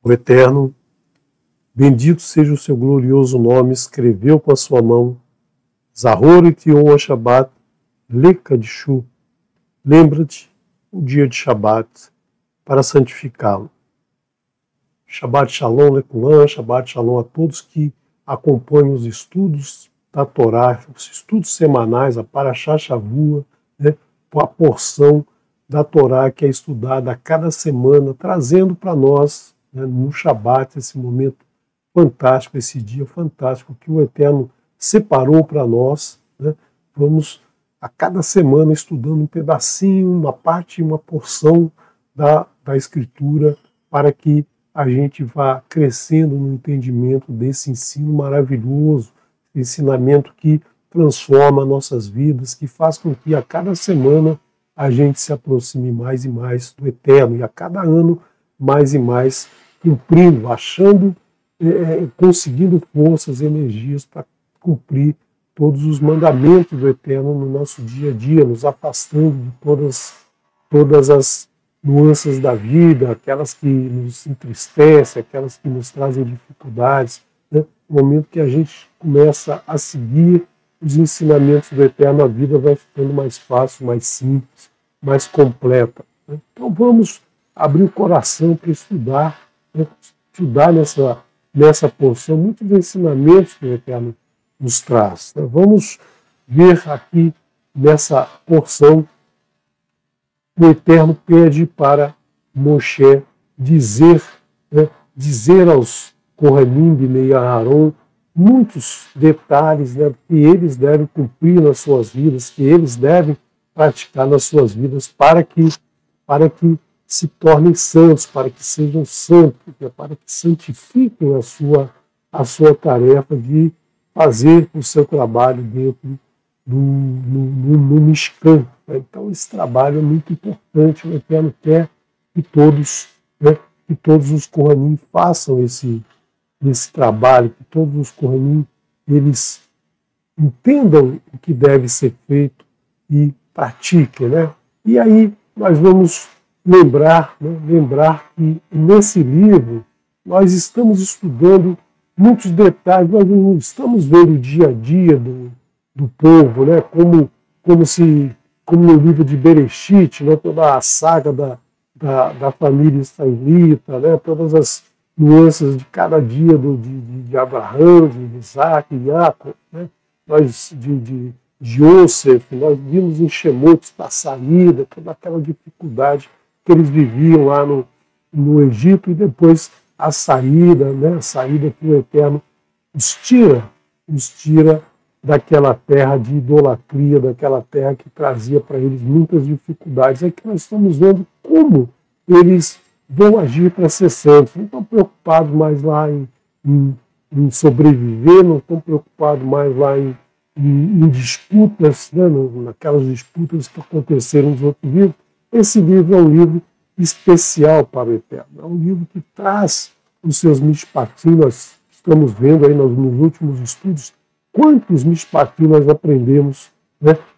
O Eterno, bendito seja o seu glorioso nome, escreveu com a sua mão, Zahor et Yom HaShabbat, Lekadishu. Lembra-te o dia de Shabat para santificá-lo. Shabbat Shalom Lekulam, Shabbat Shalom a todos que acompanham os estudos da Torá, os estudos semanais, a Parashá Shavua, a porção da Torá que é estudada a cada semana, trazendo para nós, no Shabat, esse momento fantástico, esse dia fantástico que o Eterno separou para nós. Vamos a cada semana estudando um pedacinho, uma parte, uma porção da Escritura para que a gente vá crescendo no entendimento desse ensino maravilhoso, ensinamento que transforma nossas vidas, que faz com que a cada semana a gente se aproxime mais e mais do Eterno, e a cada ano mais e mais cumprindo, achando, conseguindo forças, energias para cumprir todos os mandamentos do Eterno no nosso dia a dia, nos afastando de todas as nuances da vida, aquelas que nos entristecem, aquelas que nos trazem dificuldades. No momento que a gente começa a seguir os ensinamentos do Eterno, a vida vai ficando mais fácil, mais simples, mais completa. Então vamos abrir o coração para estudar nessa porção muitos ensinamentos que o Eterno nos traz. Vamos ver aqui nessa porção o Eterno pede para Moshe dizer aos Kohanim Bnei Aharon muitos detalhes que eles devem cumprir nas suas vidas, que eles devem praticar nas suas vidas para que se tornem santos, para que sejam santos, para que santifiquem a sua tarefa de fazer o seu trabalho dentro no Mishkan. Então esse trabalho é muito importante. O Eterno quer que todos os Kohanim façam esse trabalho, que todos os Kohanim eles entendam o que deve ser feito e pratiquem. E aí nós vamos lembrar que nesse livro nós estamos estudando muitos detalhes, nós não estamos vendo o dia a dia do povo, como no livro de Bereshit, toda a saga da família israelita, todas as nuances de cada dia de Abraão, de Isaac, de Jacob, de Yosef, nós vimos em Shemot a saída, toda aquela dificuldade que eles viviam lá no Egito, e depois a saída que o Eterno os tira daquela terra de idolatria, daquela terra que trazia para eles muitas dificuldades. Aqui nós estamos vendo como eles vão agir para ser santos. Não estão preocupados mais lá em sobreviver, não estão preocupados mais lá em disputas, naquelas disputas que aconteceram nos outros livros. Esse livro é um livro especial para o Eterno. É um livro que traz os seus mishpatim. Nós estamos vendo aí nos últimos estudos quantos mishpatim nós aprendemos,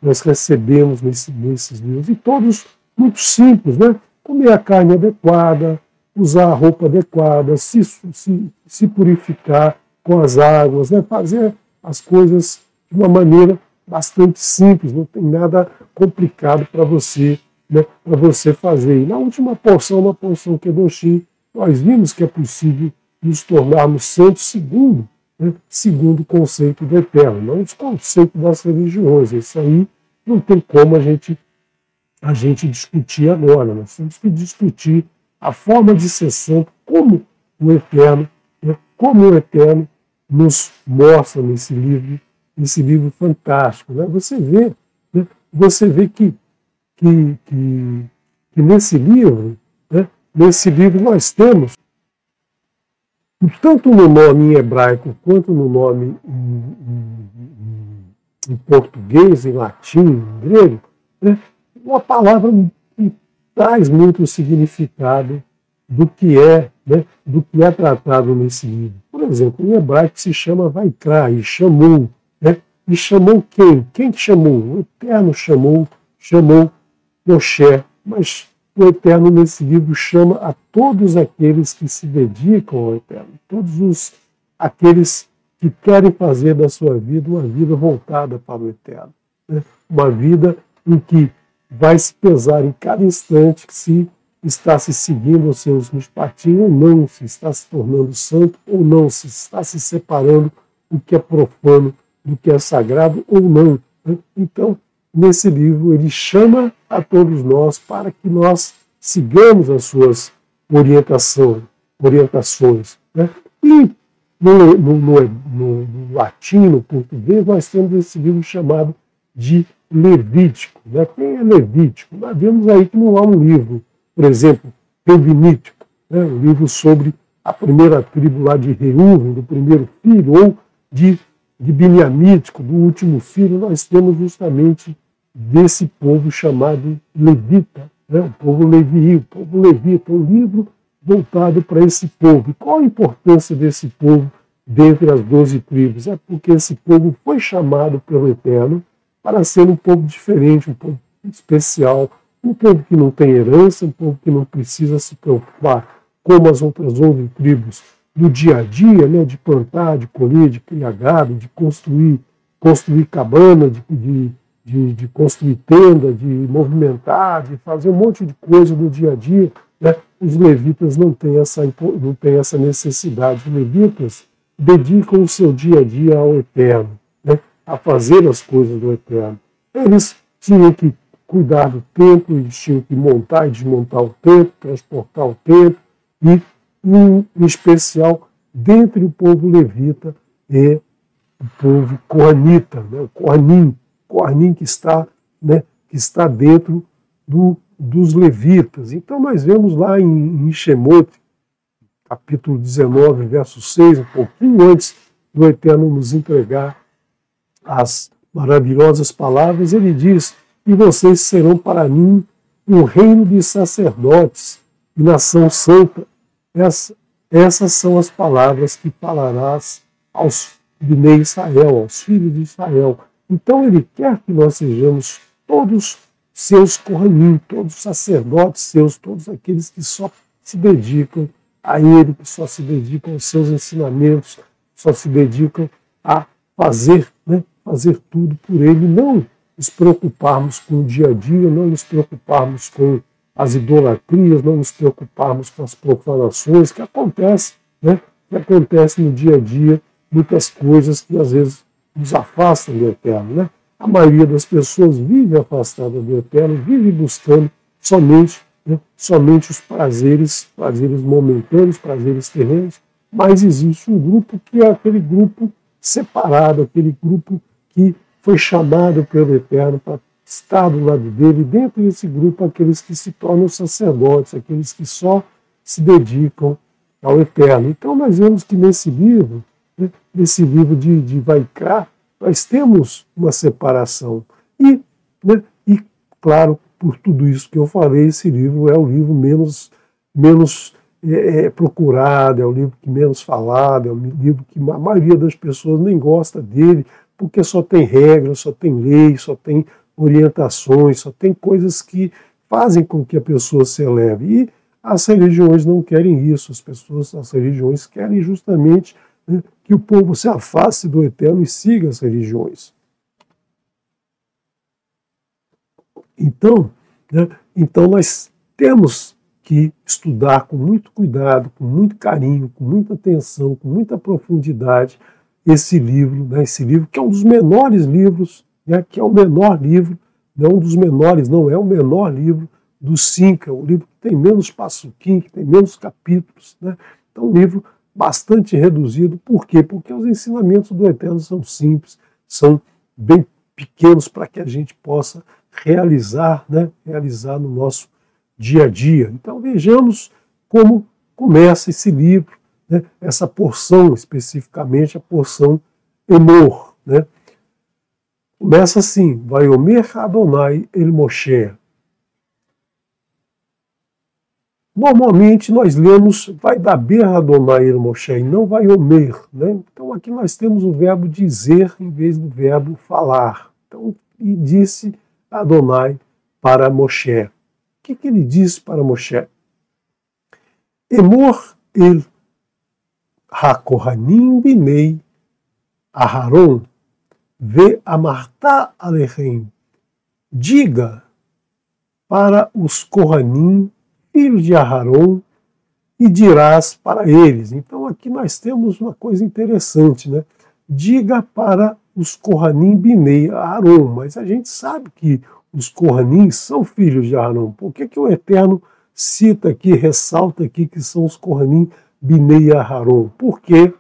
nós recebemos nesses livros. E todos muito simples, comer a carne adequada, usar a roupa adequada, se purificar com as águas, fazer as coisas de uma maneira bastante simples, não tem nada complicado para você, fazer. E na última porção, na porção Kedoshim, nós vimos que é possível nos tornarmos santos segundo o conceito do Eterno, não o conceito das religiões. Isso aí não tem como a gente discutir agora. Nós temos que discutir a forma de ser santo, como o Eterno nos mostra nesse livro fantástico. Você vê que nesse livro nós temos, tanto no nome em hebraico quanto no nome em português, em latim, em grego, uma palavra que traz muito significado do que é tratado nesse livro. Por exemplo, em hebraico se chama Vaikra, e chamou. E chamou quem? Quem que chamou? O Eterno chamou Moshe. Mas o Eterno, nesse livro, chama a todos aqueles que se dedicam ao Eterno, aqueles que querem fazer da sua vida uma vida voltada para o Eterno, né? Uma vida em que vai se pesar em cada instante se está se seguindo os seus mishpatim ou não, se está se tornando santo ou não, se está se separando o que é profano do que é sagrado ou não, né? Então, nesse livro, ele chama a todos nós para que nós sigamos as suas orientações, né? E no latim, no português, nós temos esse livro chamado de Levítico, né? Quem é Levítico? Nós vemos aí que não há um livro, por exemplo, Levítico, né? Um livro sobre a primeira tribo lá de Reuven, do primeiro filho, ou de Biniamítico, do último filho. Nós temos justamente desse povo chamado Levita, né? O povo Levi, o povo Levita, um livro voltado para esse povo. E qual a importância desse povo dentre as 12 tribos? É porque esse povo foi chamado pelo Eterno para ser um povo diferente, um povo especial, um povo que não tem herança, um povo que não precisa se preocupar, como as outras 11 tribos, do dia a dia, né, de plantar, de colher, de criar gado, de construir cabana, de construir tenda, de movimentar, de fazer um monte de coisa no dia a dia, né? Os levitas não têm essa necessidade. Os levitas dedicam o seu dia a dia ao Eterno, né? A fazer as coisas do Eterno. Eles tinham que cuidar do templo, eles tinham que montar e desmontar o templo, transportar o templo, e, em especial, dentre o povo levita, é o povo coanita, né? O Coanim que está dentro dos levitas. Então nós vemos lá em Shemot, capítulo 19, verso 6, um pouquinho antes do Eterno nos entregar as maravilhosas palavras, ele diz: e vocês serão para mim um reino de sacerdotes e nação santa. Essas são as palavras que falarás aos Bnei Israel, aos filhos de Israel. Então ele quer que nós sejamos todos seus Kohanim, todos os sacerdotes seus, todos aqueles que só se dedicam a ele, que só se dedicam aos seus ensinamentos, só se dedicam a fazer, né, fazer tudo por ele, não nos preocuparmos com o dia a dia, não nos preocuparmos com as idolatrias, não nos preocuparmos com as profanações que acontecem, né, que acontecem no dia a dia, muitas coisas que às vezes nos afastam do Eterno, né? A maioria das pessoas vive afastada do Eterno, vive buscando somente os prazeres momentâneos, prazeres terrenos, mas existe um grupo que é aquele grupo separado, aquele grupo que foi chamado pelo Eterno para estar do lado dele, dentro desse grupo, aqueles que se tornam sacerdotes, aqueles que só se dedicam ao Eterno. Então nós vemos que nesse livro, né, nesse livro de Vaikra, nós temos uma separação. E, claro, por tudo isso que eu falei, esse livro é o livro menos procurado, é o livro que menos falado, é o livro que a maioria das pessoas nem gosta dele, porque só tem regras, só tem leis, só tem orientações, só tem coisas que fazem com que a pessoa se eleve. E as religiões não querem isso, as religiões querem justamente, né, que o povo se afaste do Eterno e siga as religiões. Então nós temos que estudar com muito cuidado, com muito carinho, com muita atenção, com muita profundidade esse livro, né, esse livro que é um dos menores livros, né, que é o menor livro, não um dos menores, não é o menor livro do Cinca, o livro que tem menos passuquim, que tem menos capítulos, né? Então, um livro bastante reduzido. Por quê? Porque os ensinamentos do Eterno são simples, são bem pequenos para que a gente possa realizar, né, realizar no nosso dia a dia. Então vejamos como começa esse livro, né, essa porção, especificamente a porção Emor, né? Começa assim: Vaiomer Adonai el Moshe. Normalmente nós lemos vai daber Adonai el Moshe e não vai omer, né? Então aqui nós temos o verbo dizer em vez do verbo falar. Então, e disse Adonai para Moshe. que ele disse para Moshe? Emor el ha-kohanim binei Aharon ve amartá alechem. Diga para os Kohanim, filhos de Aharon, e dirás para eles. Então aqui nós temos uma coisa interessante, né? Diga para os Kohanim binei Aharon, mas a gente sabe que os Kohanim são filhos de Aharon. Por que o Eterno cita aqui, ressalta aqui que são os Kohanim binei Aharon? Porque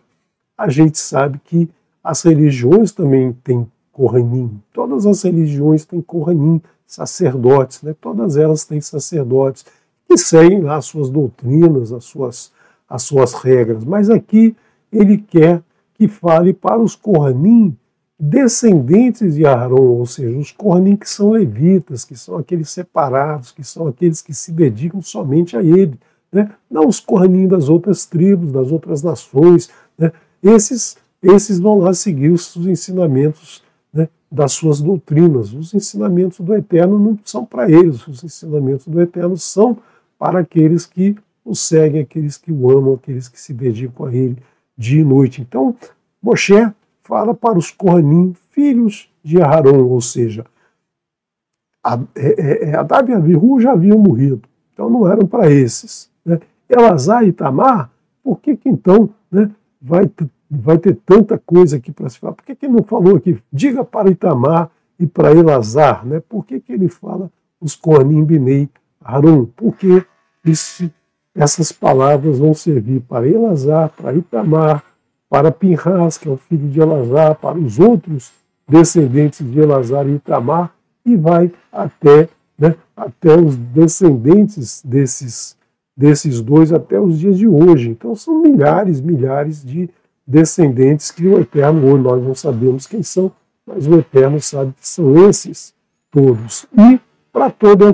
a gente sabe que as religiões também têm Kohanim. Todas as religiões têm Kohanim, sacerdotes, né? Todas elas têm sacerdotes que seguem lá as suas doutrinas, as suas regras. Mas aqui ele quer que fale para os Kohanim descendentes de Aharon, ou seja, os Kohanim que são levitas, que são aqueles separados, que são aqueles que se dedicam somente a ele, né? Não os Kohanim das outras tribos, das outras nações, né? Esses vão lá seguir os ensinamentos, né, das suas doutrinas. Os ensinamentos do Eterno não são para eles, os ensinamentos do Eterno são para aqueles que o seguem, aqueles que o amam, aqueles que se dedicam a ele dia e noite. Então, Moshe fala para os Kohanim, filhos de Aharon, ou seja, Nadab e Abihu já haviam morrido, então não eram para esses, né? Elazar e Itamar, por que então, né, vai ter tanta coisa aqui para se falar? Por que ele não falou aqui, diga para Itamar e para Elazar, né? Por que ele fala os Kohanim binei Aharon? Porque essas palavras vão servir para Elazar, para Itamar, para Pinhas, que é o filho de Elazar, para os outros descendentes de Elazar e Itamar, e vai até os descendentes desses dois até os dias de hoje. Então são milhares de descendentes que o Eterno, hoje nós não sabemos quem são, mas o Eterno sabe que são esses todos. E para todo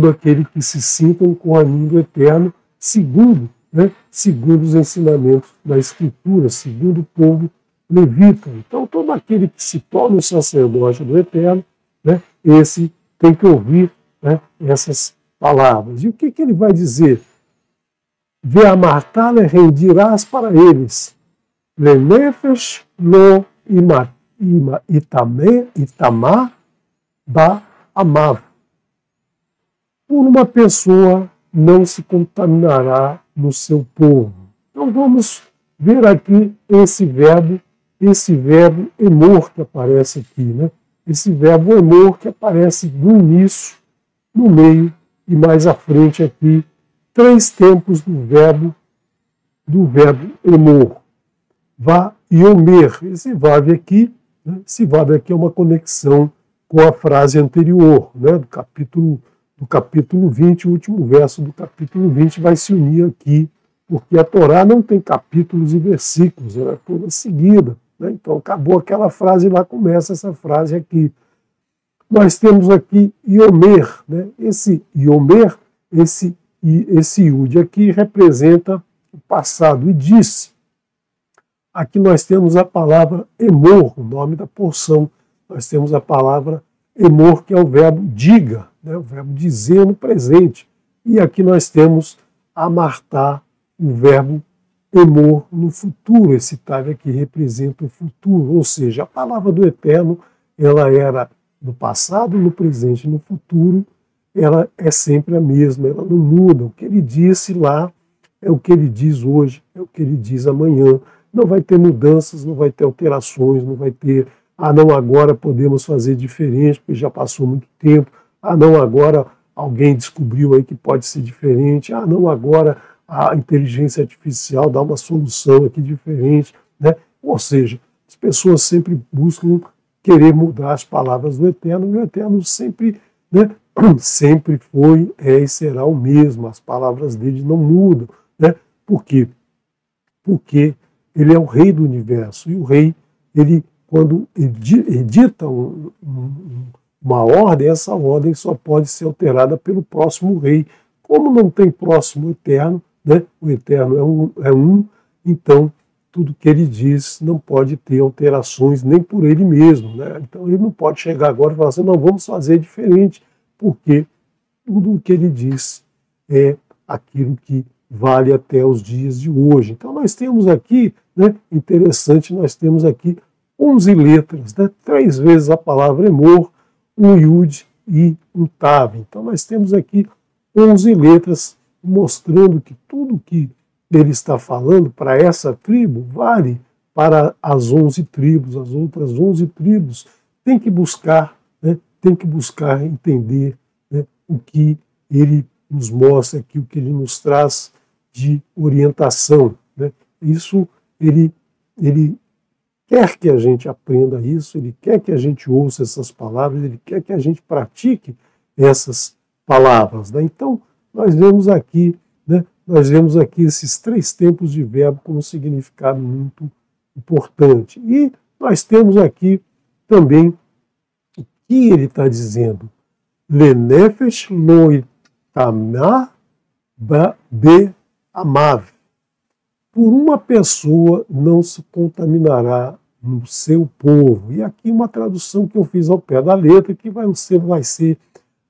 aquele que se sinta um Kohanim do Eterno, segundo os ensinamentos da Escritura, segundo o povo levita. Então todo aquele que se torna o sacerdote do Eterno, né, esse tem que ouvir, né, essas palavras. E o que ele vai dizer? Ve'amartá lehem, dirás para eles, lenefesh lo itamar ba amav. Por uma pessoa não se contaminará no seu povo. Então vamos ver aqui esse verbo emor que aparece aqui, né? Esse verbo emor que aparece no início, no meio e mais à frente aqui, 3 tempos do verbo emor. Va e omer. Esse vav aqui, né? Esse vav aqui é uma conexão com a frase anterior, né? Do capítulo 20, o último verso do capítulo 20 vai se unir aqui, porque a Torá não tem capítulos e versículos, ela é toda seguida, né? Então acabou aquela frase e lá começa essa frase aqui. Nós temos aqui Iomer, né? Esse Iomer, esse Iud aqui representa o passado, e disse. Aqui nós temos a palavra emor, o nome da porção. Nós temos a palavra emor, que é o verbo diga, né? O verbo dizer no presente. E aqui nós temos amartar, o verbo emor no futuro. Esse tav aqui representa o futuro, ou seja, a palavra do Eterno, ela era no passado, no presente e no futuro, ela é sempre a mesma, ela não muda. O que ele disse lá é o que ele diz hoje, é o que ele diz amanhã. Não vai ter mudanças, não vai ter alterações, não vai ter, não, agora podemos fazer diferente, porque já passou muito tempo, não, agora alguém descobriu aí que pode ser diferente, não, agora a inteligência artificial dá uma solução aqui diferente, né? Ou seja, as pessoas sempre buscam querer mudar as palavras do Eterno, e o Eterno sempre, né, sempre foi, e será o mesmo, as palavras dele não mudam, né? Por quê? Porque ele é o rei do universo, e o rei, quando edita uma ordem, essa ordem só pode ser alterada pelo próximo rei. Como não tem próximo eterno, né? O eterno é um, então tudo que ele diz não pode ter alterações nem por ele mesmo, né? Então ele não pode chegar agora e falar assim, não, vamos fazer diferente, porque tudo o que ele diz é aquilo que vale até os dias de hoje. Então nós temos aqui, né, interessante, nós temos aqui 11 letras, né, 3 vezes a palavra Emor, um Yud e um Tav. Então nós temos aqui 11 letras mostrando que tudo que ele está falando para essa tribo vale para as 11 tribos, as outras 11 tribos têm que buscar, né, tem que buscar entender, né, o que ele nos mostra aqui, o que ele nos traz de orientação, né? Isso ele quer que a gente aprenda isso, ele quer que a gente ouça essas palavras, ele quer que a gente pratique essas palavras, né? Então nós vemos aqui, né, esses 3 tempos de verbo com um significado muito importante. E nós temos aqui também o que ele está dizendo. Lenefesh lo itamah be amav. Por uma pessoa não se contaminará no seu povo. E aqui uma tradução que eu fiz ao pé da letra, que vai ser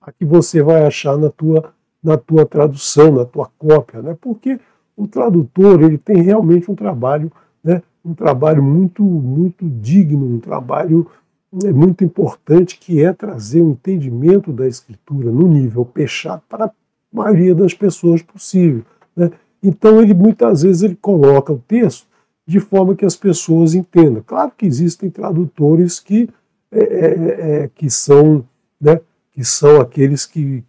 a que você vai achar na tua tradução, na tua cópia, né? Porque o tradutor ele tem realmente um trabalho, né, um trabalho muito, muito digno, um trabalho muito importante, que é trazer o entendimento da Escritura no nível Peshat para a maioria das pessoas possível, né? Então, muitas vezes ele coloca o texto de forma que as pessoas entendam. Claro que existem tradutores que são, né, que são aqueles que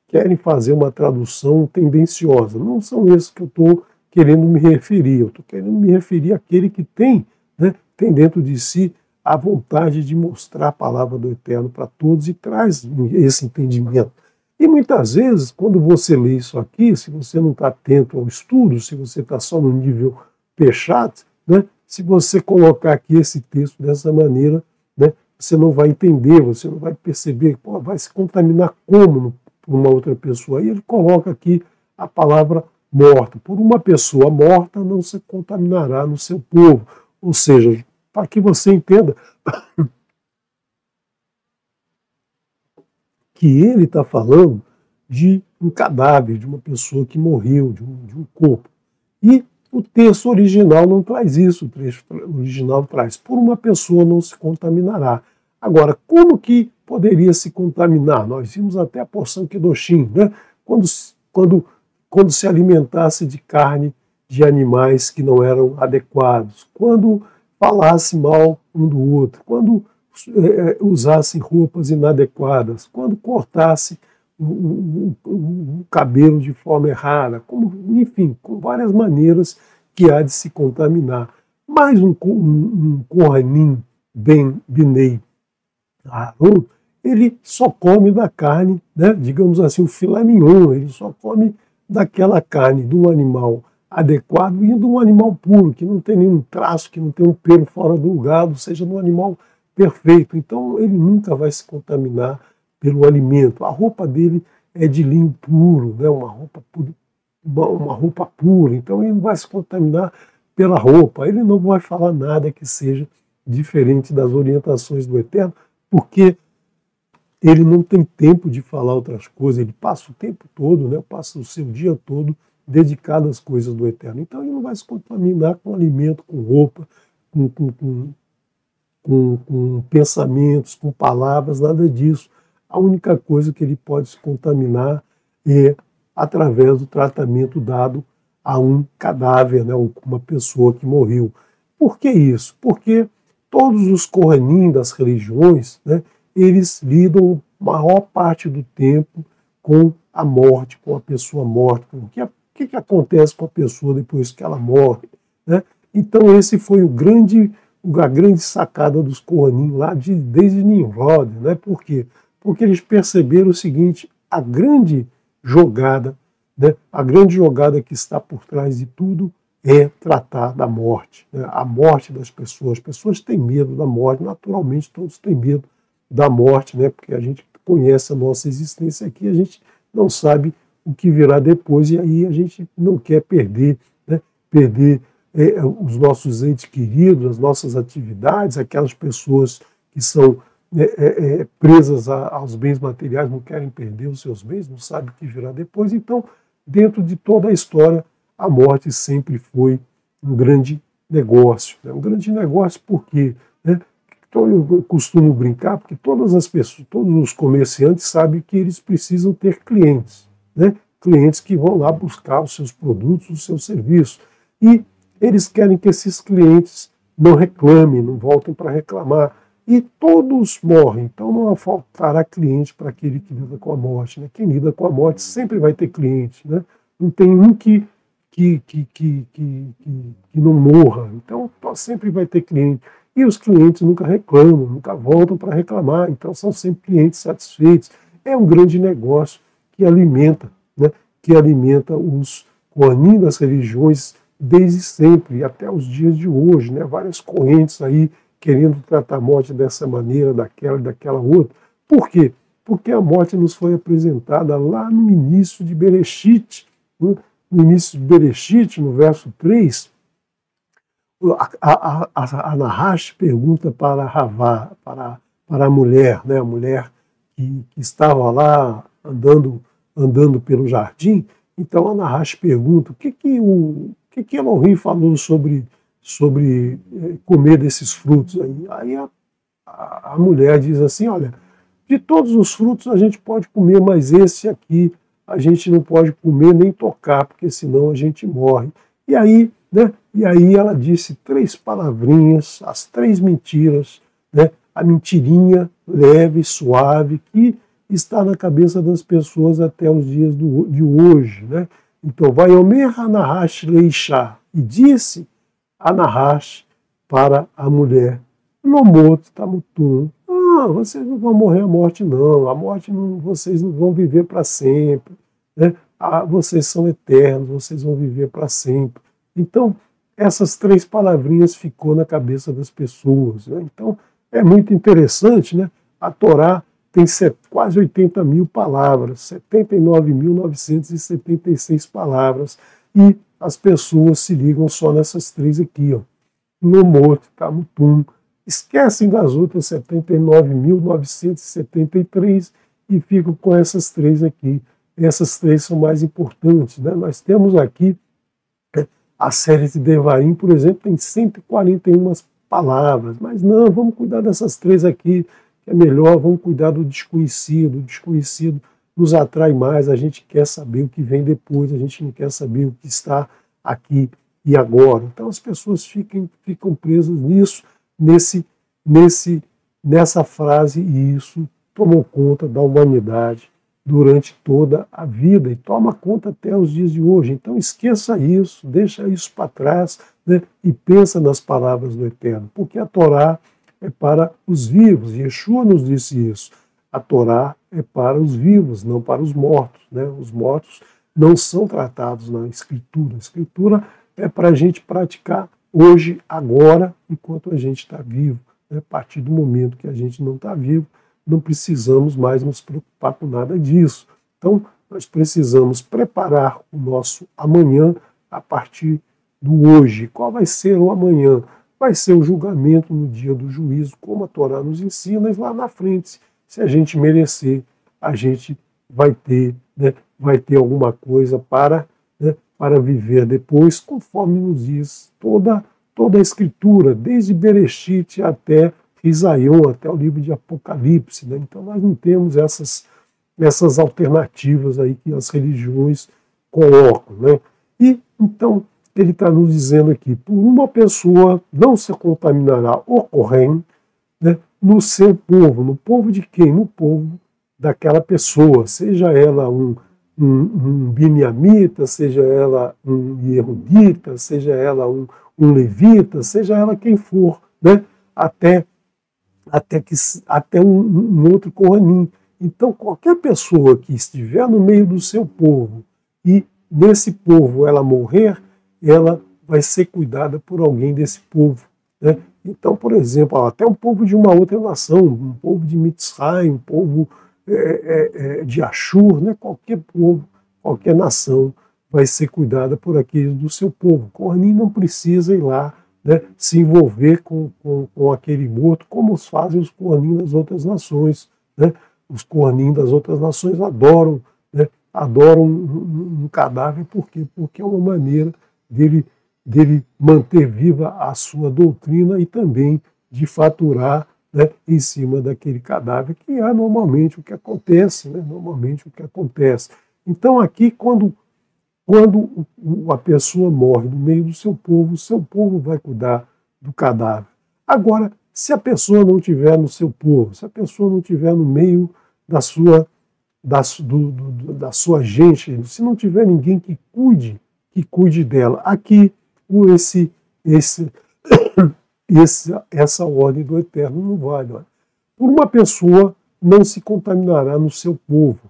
querem fazer uma tradução tendenciosa. Não são esses que eu estou querendo me referir. Eu estou querendo me referir àquele que tem, né, tem dentro de si a vontade de mostrar a palavra do Eterno para todos e traz esse entendimento. E muitas vezes, quando você lê isso aqui, se você não está atento ao estudo, se você está só no nível Peshat, né, se você colocar aqui esse texto dessa maneira, né, você não vai entender, você não vai perceber, pô, vai se contaminar como por uma outra pessoa. E ele coloca aqui a palavra morta. Por uma pessoa morta não se contaminará no seu povo. Ou seja, para que você entenda que ele está falando de um cadáver, de uma pessoa que morreu, de um corpo. E o texto original não traz isso, o texto original traz, por uma pessoa não se contaminará. Agora, como que poderia se contaminar? Nós vimos até a porção Kedoshim, né? Quando se alimentasse de carne de animais que não eram adequados, quando falasse mal um do outro, quando usasse roupas inadequadas, quando cortasse o cabelo de forma errada, enfim, com várias maneiras que há de se contaminar. Mas um Kohanim ben Binei Aaron, ele só come da carne, né, digamos assim, o filé mignon, ele só come daquela carne de um animal adequado e de um animal puro, que não tem nenhum traço, que não tem um pelo fora do lugar, ou seja, de um animal perfeito. Então ele nunca vai se contaminar pelo alimento. A roupa dele é de linho puro, né? uma roupa pura, então ele não vai se contaminar pela roupa, ele não vai falar nada que seja diferente das orientações do Eterno, porque ele não tem tempo de falar outras coisas, ele passa o tempo todo, né? Passa o seu dia todo dedicado às coisas do Eterno. Então ele não vai se contaminar com alimento, com roupa, com pensamentos, com palavras, nada disso. A única coisa que ele pode se contaminar é através do tratamento dado a um cadáver, né, uma pessoa que morreu. Por que isso? Porque todos os Kohanim das religiões, né, eles lidam maior parte do tempo com a morte, com a pessoa morta. O que acontece com a pessoa depois que ela morre, né? Então esse foi a grande sacada dos Kohanim lá desde Nimrod, né? Por quê? Porque eles perceberam o seguinte: a grande jogada, né? A grande jogada que está por trás de tudo é tratar da morte, né? A morte das pessoas. As pessoas têm medo da morte, naturalmente todos têm medo da morte, né? Porque a gente conhece a nossa existência aqui, a gente não sabe o que virá depois, e aí a gente não quer perder, né? Os nossos entes queridos, as nossas atividades, aquelas pessoas que são presas aos bens materiais, não querem perder os seus bens, não sabem o que virá depois. Então, dentro de toda a história, a morte sempre foi um grande negócio. Né? Um grande negócio porque, né, então eu costumo brincar, porque todas as pessoas, todos os comerciantes sabem que eles precisam ter clientes, né? Clientes que vão lá buscar os seus produtos, os seus serviços. E eles querem que esses clientes não reclamem, não voltem para reclamar. E todos morrem, então não faltará cliente para aquele que lida com a morte. Né? Quem lida com a morte sempre vai ter cliente. Né? Não tem um que não morra, então sempre vai ter cliente. E os clientes nunca reclamam, nunca voltam para reclamar, então são sempre clientes satisfeitos. É um grande negócio que alimenta, né? Que alimenta os Kohanim das religiões desde sempre, até os dias de hoje. Né? Várias correntes aí querendo tratar a morte dessa maneira, daquela e daquela outra. Por quê? Porque a morte nos foi apresentada lá no início de Bereshit. Né? No início de Bereshit, no verso 3, a Nahash pergunta para Havá, para a mulher, né? A mulher que estava lá andando pelo jardim. Então a Nahash pergunta o que Elohim falou sobre comer desses frutos. Aí a mulher diz assim, olha, de todos os frutos a gente pode comer, mas esse aqui a gente não pode comer nem tocar, porque senão a gente morre. E aí, né, ela disse 3 palavrinhas, as 3 mentiras, né, a mentirinha leve, suave, que está na cabeça das pessoas até os dias de hoje. Né? Então, vai Omer Hanahash Leishá, e disse a Nahash para a mulher, Lomot Tamutum, vocês não vão morrer a morte não, a morte não, vocês não vão viver para sempre, né? Vocês são eternos, vocês vão viver para sempre. Então, essas 3 palavrinhas ficou na cabeça das pessoas. Né? Então, é muito interessante, né? A Torá tem quase 80 mil palavras, 79.976 palavras, e as pessoas se ligam só nessas 3 aqui, ó. Lomot, Tamutum, esquecem das outras 79.973 e ficam com essas 3 aqui. Essas 3 são mais importantes. Né? Nós temos aqui a série de Devarim, por exemplo, tem 141 palavras, mas não, vamos cuidar dessas 3 aqui, que é melhor, vamos cuidar do desconhecido. O desconhecido nos atrai mais, a gente quer saber o que vem depois, a gente não quer saber o que está aqui e agora. Então as pessoas ficam presas nisso, nessa frase, e isso tomou conta da humanidade durante toda a vida e toma conta até os dias de hoje. Então esqueça isso, deixa isso para trás, né, e pensa nas palavras do Eterno, porque a Torá é para os vivos, Yeshua nos disse isso. A Torá é para os vivos, não para os mortos. Né? Os mortos não são tratados na Escritura. A Escritura é para a gente praticar hoje, agora, enquanto a gente está vivo. Né? A partir do momento que a gente não está vivo, não precisamos mais nos preocupar com nada disso. Então, nós precisamos preparar o nosso amanhã a partir do hoje. Qual vai ser o amanhã? Vai ser o julgamento no dia do juízo, como a Torá nos ensina, e lá na frente, se a gente merecer, a gente vai ter, né, alguma coisa para viver depois, conforme nos diz toda a Escritura, desde Bereshit até Isaião, até o livro de Apocalipse. Né? Então nós não temos essas alternativas aí que as religiões colocam. Né? E então ele está nos dizendo aqui, por uma pessoa não se contaminará o Kohen, né, no seu povo. No povo de quem? No povo daquela pessoa, seja ela um biniamita, seja ela um Yehudita, seja ela um levita, seja ela quem for, né, até um outro Kohanim. Então, qualquer pessoa que estiver no meio do seu povo e nesse povo ela morrer, ela vai ser cuidada por alguém desse povo. Né? Então, por exemplo, até um povo de uma outra nação, um povo de Mitzrayim, um povo de Ashur, né? Qualquer povo, qualquer nação vai ser cuidada por aqueles do seu povo. Kohanim não precisa ir lá né, se envolver com aquele morto, como os fazem os Kohanim das outras nações. Né? Os Kohanim das outras nações adoram, né, adoram um cadáver, por quê? Porque é uma maneira dele manter viva a sua doutrina e também de faturar, né, em cima daquele cadáver, que é normalmente o que acontece, né, normalmente o que acontece. Então aqui, quando a pessoa morre no meio do seu povo, o seu povo vai cuidar do cadáver. Agora, se a pessoa não estiver no seu povo, se a pessoa não estiver no meio da sua gente, se não tiver ninguém que cuide dela, aqui essa ordem do Eterno não vale. Olha. Por uma pessoa não se contaminará no seu povo,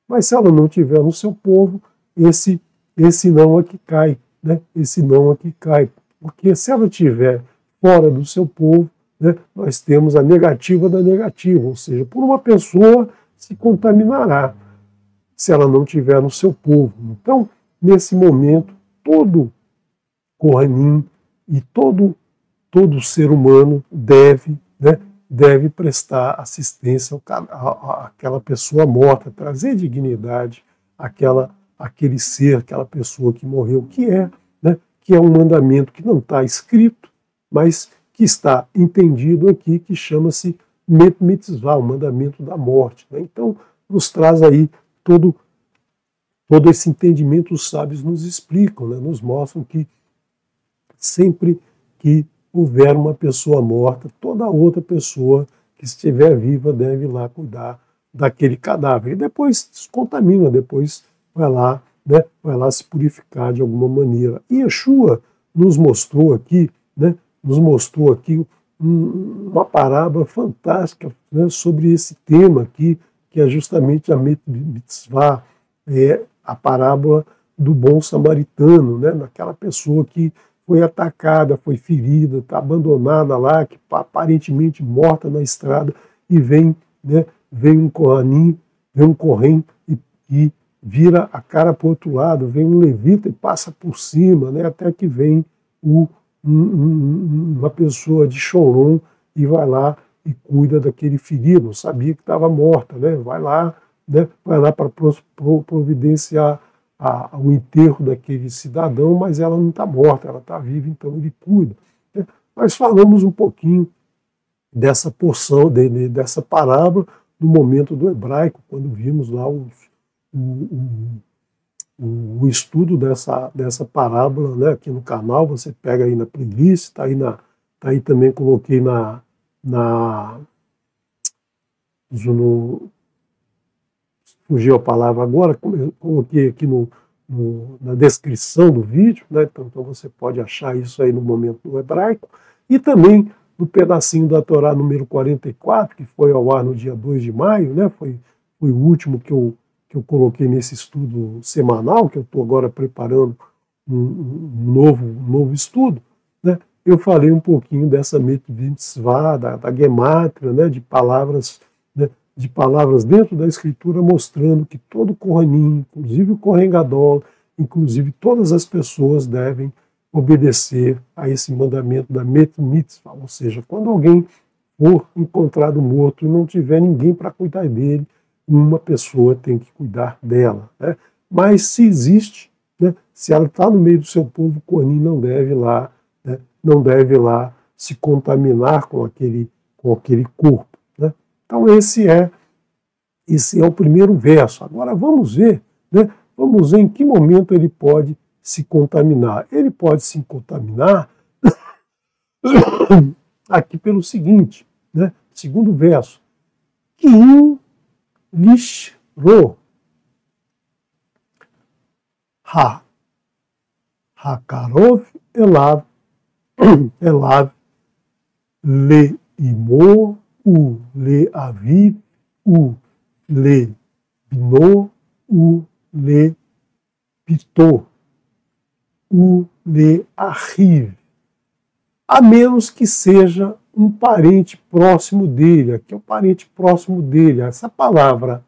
mas se ela não estiver no seu povo, esse não aqui cai, né? Esse não aqui cai, porque se ela estiver fora do seu povo, né, nós temos a negativa da negativa, ou seja, por uma pessoa se contaminará, se ela não estiver no seu povo. Então, nesse momento, todo Kohanim e todo ser humano deve prestar assistência àquela pessoa morta, trazer dignidade àquele ser, aquela pessoa que morreu, que é um mandamento que não está escrito, mas que está entendido aqui, que chama-se mitzvah, o mandamento da morte. Né? Então, nos traz aí todo esse entendimento, os sábios nos explicam, né? Nos mostram que sempre que houver uma pessoa morta, toda outra pessoa que estiver viva deve ir lá cuidar daquele cadáver. E depois descontamina, depois vai lá se purificar de alguma maneira. E Yeshua nos mostrou aqui uma parábola fantástica, né, sobre esse tema aqui, que é justamente a mitzvah, a parábola do bom samaritano, né, daquela pessoa que foi atacada, foi ferida, está abandonada lá, que aparentemente morta na estrada, e vem um Kohanim, vem um Kohen e vira a cara para o outro lado, vem um levita e passa por cima, né, até que vem uma pessoa de Choron e vai lá e cuida daquele ferido, não sabia que estava morta, né, vai lá para providenciar o enterro daquele cidadão, mas ela não está morta, ela está viva, então ele cuida. Nós falamos um pouquinho dessa porção, dessa parábola, no momento do hebraico, quando vimos lá o estudo dessa parábola, né, aqui no canal, você pega aí na playlist, está aí também, coloquei fugiu a palavra agora, coloquei aqui na descrição do vídeo, né? Então você pode achar isso aí no momento do hebraico, e também no pedacinho da Torá número 44, que foi ao ar no dia 2 de maio, né? Foi o último que eu coloquei nesse estudo semanal, que eu estou agora preparando um novo estudo, né? Eu falei um pouquinho dessa mitzvah, da gemátria, né? De palavras dentro da Escritura, mostrando que todo Kohanim, inclusive o Kohen Gadol, inclusive todas as pessoas devem obedecer a esse mandamento da mitzvah, ou seja, quando alguém for encontrado morto e não tiver ninguém para cuidar dele, uma pessoa tem que cuidar dela. Né? Mas se existe, né, se ela está no meio do seu povo, o Kohanim não deve lá se contaminar com aquele corpo. Né? Então esse é o primeiro verso. Agora vamos ver em que momento ele pode se contaminar. Ele pode se contaminar aqui pelo seguinte, né? Segundo verso. Kiim lishro hakarov elav leimo leaviv lebno lepito leachiv, a menos que seja um parente próximo dele. Aqui é o parente próximo dele. Essa palavra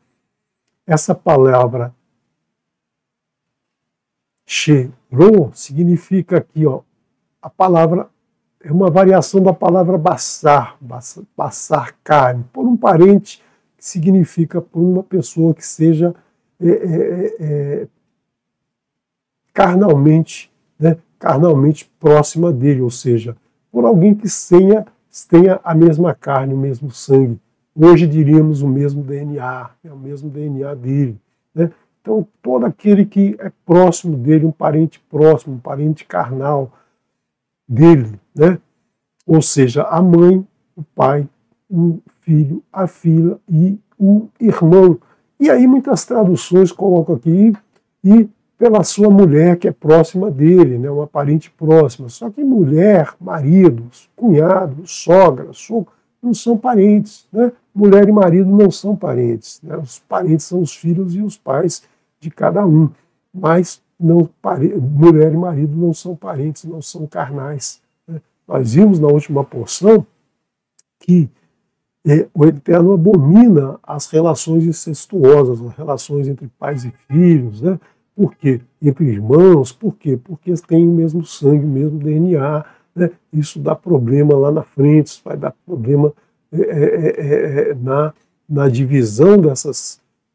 shero significa aqui, ó, a palavra é uma variação da palavra baçar, baçar carne, por um parente, que significa por uma pessoa que seja carnalmente, né, carnalmente próxima dele, ou seja, por alguém que tenha a mesma carne, o mesmo sangue. Hoje diríamos o mesmo DNA, é o mesmo DNA dele. Né? Então, todo aquele que é próximo dele, um parente próximo, um parente carnal dele, né? Ou seja, a mãe, o pai, o filho, a filha e o irmão. E aí muitas traduções colocam aqui, e pela sua mulher que é próxima dele, né, uma parente próxima. Só que mulher, marido, cunhado, sogra, sogro, não são parentes. Né? Mulher e marido não são parentes. Né? Os parentes são os filhos e os pais de cada um. Mas não, mulher e marido não são parentes, não são carnais. Né? Nós vimos na última porção que o Eterno abomina as relações incestuosas, as relações entre pais e filhos, né? Por quê? Entre irmãos, por quê? Porque eles têm o mesmo sangue, o mesmo DNA, né? Isso dá problema lá na frente, isso vai dar problema na divisão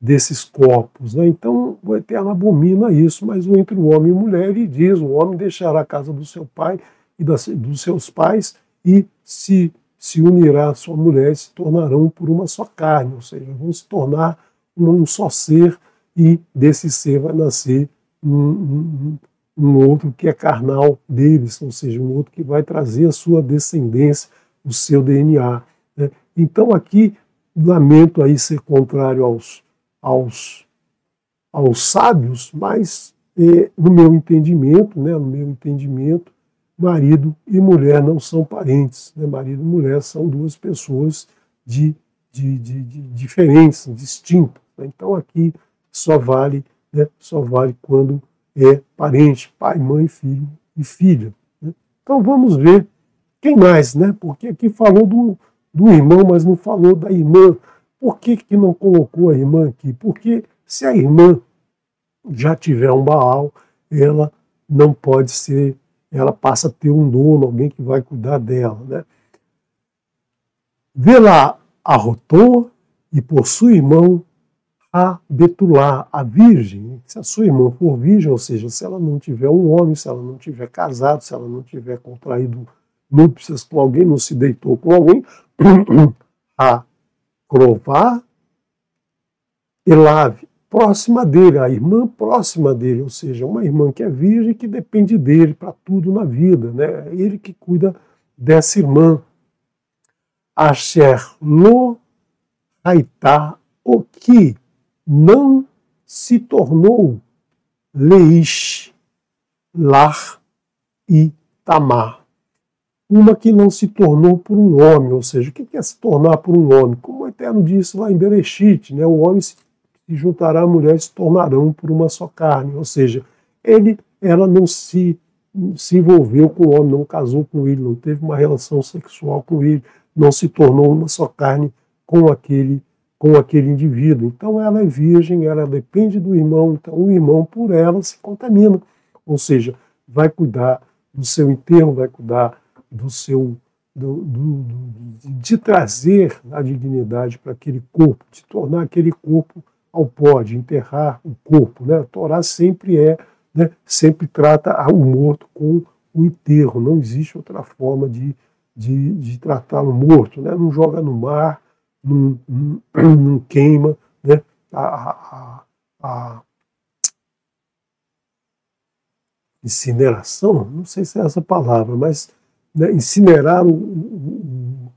desses corpos. Né? Então o Eterno abomina isso, mas entre o homem e a mulher ele diz, o homem deixará a casa do seu pai e dos seus pais e se unirá à sua mulher e se tornarão por uma só carne, ou seja, vão se tornar um só ser, e desse ser vai nascer um outro que é carnal deles, ou seja, um outro que vai trazer a sua descendência, o seu DNA. Né? Então aqui, lamento aí ser contrário aos sábios, mas no meu entendimento, marido e mulher não são parentes. Né? Marido e mulher são duas pessoas diferentes, distintas. Né? Então aqui só vale quando é parente, pai, mãe, filho e filha. Né? Então vamos ver quem mais, né? Porque aqui falou do irmão, mas não falou da irmã. Por que não colocou a irmã aqui? Porque se a irmã já tiver um Baal, ela não pode ser, ela passa a ter um dono, alguém que vai cuidar dela. Né? Vê lá a Rotô e por sua irmã a Betulá, a virgem. Se a sua irmã for virgem, ou seja, se ela não tiver um homem, se ela não tiver casado, se ela não tiver contraído núpcias com alguém, não se deitou com alguém, a Crová Elave, próxima dele, a irmã próxima dele, ou seja, uma irmã que é virgem que depende dele para tudo na vida, né? É ele que cuida dessa irmã. Asher lo haitá, o que não se tornou Leish, Lar e Tamar. Uma que não se tornou por um homem, ou seja, o que é se tornar por um homem? Como o Eterno disse lá em Bereshit, né? O homem se juntará à mulher e se tornarão por uma só carne, ou seja, ela não se envolveu com o homem, não casou com ele, não teve uma relação sexual com ele, não se tornou uma só carne com aquele indivíduo. Então ela é virgem, ela depende do irmão, então o irmão por ela se contamina, ou seja, vai cuidar do seu enterro, vai cuidar de trazer a dignidade para aquele corpo, de tornar aquele corpo ao pó, de enterrar o corpo. Né? A Torá sempre sempre trata o morto com o enterro, não existe outra forma de tratá-lo morto. Né? Não joga no mar, não queima. Né? A incineração, não sei se é essa palavra, mas né, incinerar o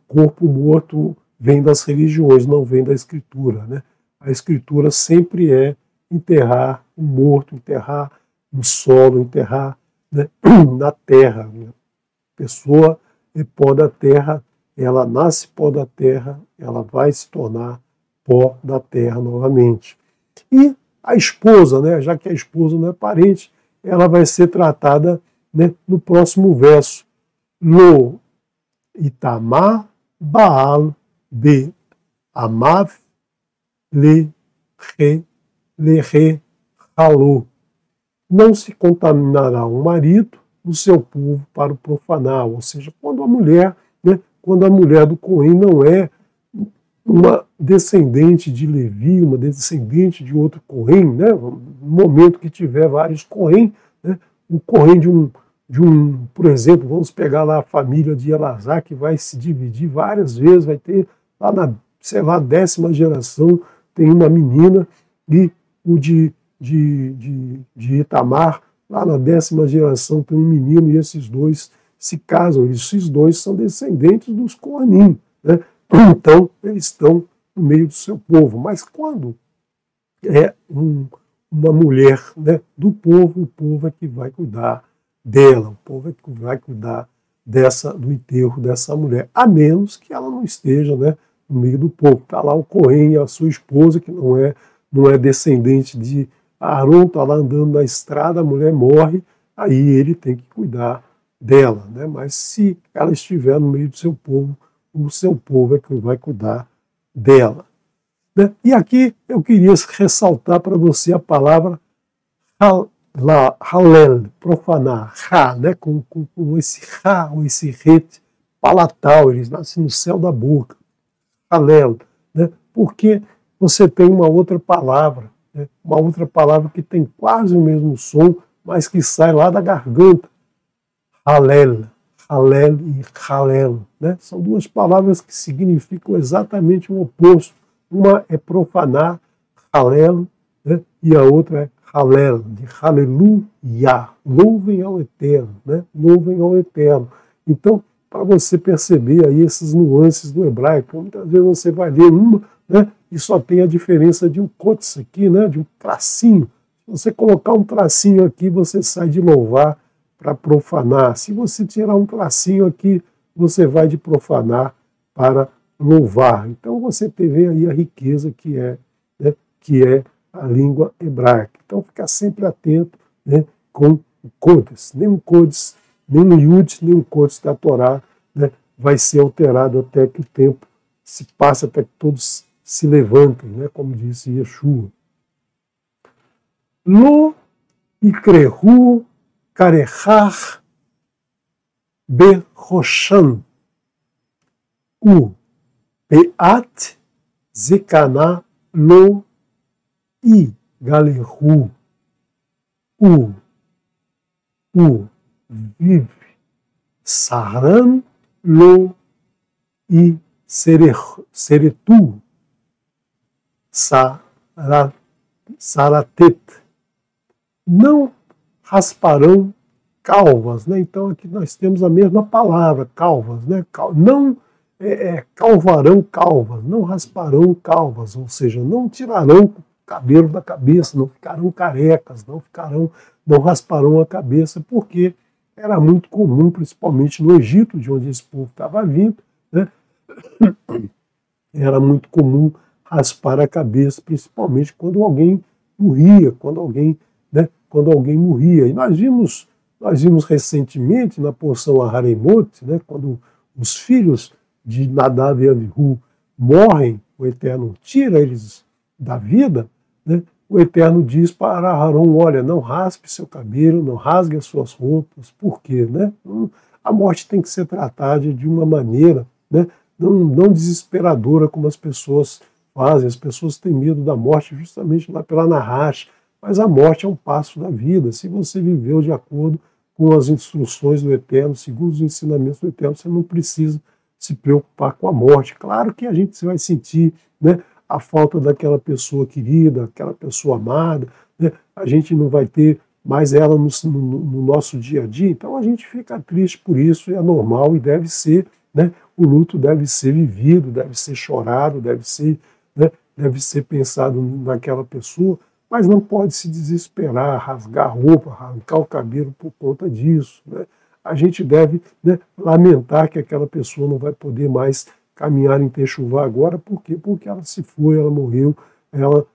corpo morto vem das religiões, não vem da Escritura. Né? A Escritura sempre é enterrar o morto, enterrar no solo, enterrar, né, na terra. Né? A pessoa é pó da terra, ela nasce pó da terra, ela vai se tornar pó da terra novamente. E a esposa, né, já que a esposa não é parente, ela vai ser tratada, né, no próximo verso. Lo itamar Baal be amav le re halô. Não se contaminará o marido no seu povo para o profanar, ou seja, quando a mulher, né, quando a mulher do Cohen não é uma descendente de Levi, uma descendente de outro Cohen, né, no momento que tiver vários Cohen, né, o Cohen por exemplo, vamos pegar lá a família de Elazar, que vai se dividir várias vezes, vai ter lá na, sei lá, 10ª geração, tem uma menina, e o de Itamar, lá na 10ª geração tem um menino, e esses dois se casam, esses dois são descendentes dos Coanim, né? Então, eles estão no meio do seu povo. Mas quando é uma mulher, né, do povo, o povo é que vai cuidar dela, o povo é que vai cuidar do enterro dessa mulher, a menos que ela não esteja, né, no meio do povo. Está lá o Cohen, a sua esposa, que não é descendente de Aaron, está lá andando na estrada, a mulher morre, aí ele tem que cuidar dela, né? Mas se ela estiver no meio do seu povo, o seu povo é que vai cuidar dela, né? E aqui eu queria ressaltar para você a palavra halel, profanar, ha, né? com esse ha, ou esse ret palatal, eles nascem no céu da boca, halel, né? Porque você tem uma outra palavra, né? Uma outra palavra que tem quase o mesmo som, mas que sai lá da garganta, halel, halel e halel, né? São duas palavras que significam exatamente o oposto. Uma é profanar, halel, né? E a outra é halel, de aleluia, louvem ao Eterno, né? Louvem ao Eterno. Então, para você perceber aí essas nuances do hebraico, muitas vezes você vai ler uma, né? E só tem a diferença de um kots aqui, né? De um tracinho. Se você colocar um tracinho aqui, você sai de louvar para profanar. Se você tirar um tracinho aqui, você vai de profanar para louvar. Então você vê aí a riqueza que é, né, a língua hebraica. Então fica sempre atento, né, com o Kodes. Nem um Kodes, nem um Yud, nem um Kodes da Torá, né, vai ser alterado até que o tempo se passe, até que todos se levantem, né, como disse Yeshua. Lo ikrehu karechach beroshan u beat zekana lo i galehu u vive saran lo i seretu saratet. Não rasparão calvas, né? Então aqui nós temos a mesma palavra, calvas, né? Não calvarão calvas, não rasparão calvas, ou seja, não tirarão o cabelo da cabeça, não ficarão carecas, não rasparão a cabeça, porque era muito comum, principalmente no Egito, de onde esse povo estava vindo, né? Era muito comum raspar a cabeça, principalmente quando alguém morria, quando alguém morria. E nós vimos recentemente na porção Aharemot, né, quando os filhos de Nadav e Avihu morrem, o Eterno tira eles da vida, né, o Eterno diz para Aharon, olha, não raspe seu cabelo, não rasgue as suas roupas. Por quê? Né? A morte tem que ser tratada de uma maneira, né, não desesperadora como as pessoas fazem. As pessoas têm medo da morte justamente lá pela Nahash, mas a morte é um passo da vida. Se você viveu de acordo com as instruções do Eterno, segundo os ensinamentos do Eterno, você não precisa se preocupar com a morte. Claro que a gente vai sentir, né, a falta daquela pessoa querida, aquela pessoa amada, né? A gente não vai ter mais ela no nosso dia a dia, então a gente fica triste por isso, é normal e deve ser, né, o luto deve ser vivido, deve ser chorado, deve ser pensado naquela pessoa, mas não pode se desesperar, rasgar a roupa, arrancar o cabelo por conta disso, né? A gente deve, né, lamentar que aquela pessoa não vai poder mais caminhar em Techuvá agora. Por quê? Porque ela se foi, ela morreu, ela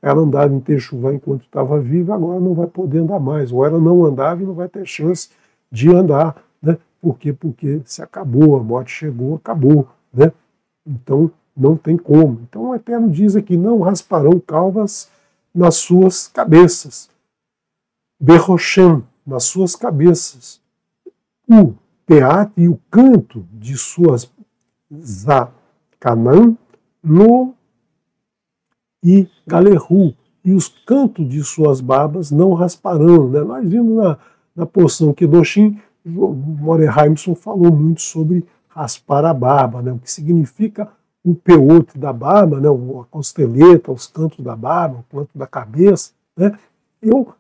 andava em Techuvá enquanto estava viva, agora não vai poder andar mais, ou ela não andava e não vai ter chance de andar, né? Por quê? Porque se acabou, a morte chegou, acabou, né? Então não tem como. Então o Eterno diz aqui, não rasparão calvas nas suas cabeças. Berrochem, nas suas cabeças o teatro e o canto de suas Zacanã, Lo e Galerru, e os cantos de suas barbas não rasparão. Né? Nós vimos na porção Kedoshim, Moreh-Haimson falou muito sobre raspar a barba, né? O que significa o peote da barba, né? A costeleta, os cantos da barba, o canto da cabeça. Né? Eu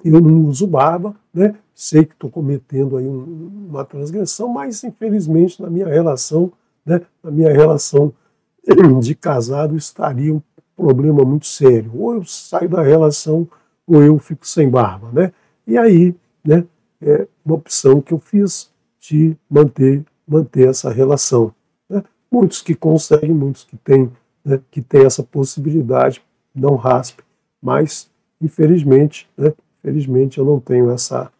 não uso barba, né? Sei que estou cometendo aí uma transgressão, mas infelizmente na minha relação, né? Na minha relação de casado estaria um problema muito sério. Ou eu saio da relação ou eu fico sem barba, né? E aí, né? É uma opção que eu fiz de manter essa relação. Né? Muitos que conseguem, muitos que têm, né? Que têm essa possibilidade, não raspe, mas infelizmente, né? Infelizmente eu não tenho essa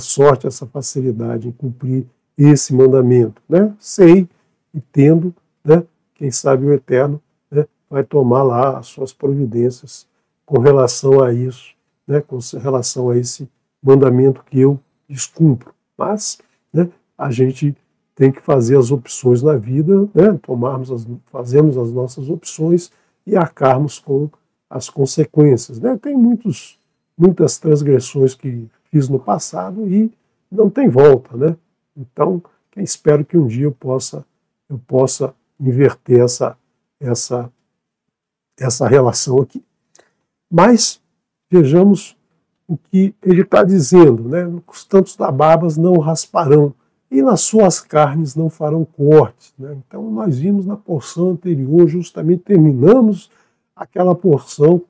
sorte, essa facilidade em cumprir esse mandamento. Né? Sei e tendo, né? Quem sabe o Eterno, né? Vai tomar lá as suas providências com relação a isso, né? Com relação a esse mandamento que eu descumpro. Mas, né? A gente tem que fazer as opções na vida, né? Fazemos as nossas opções e arcarmos com as consequências. Né? Tem muitas transgressões que fiz no passado e não tem volta. Né? Então, espero que um dia eu possa inverter essa relação aqui. Mas vejamos o que ele está dizendo. Né? Os cantos da barbas não rasparão e nas suas carnes não farão cortes. Né? Então nós vimos na porção anterior, justamente terminamos aquela porção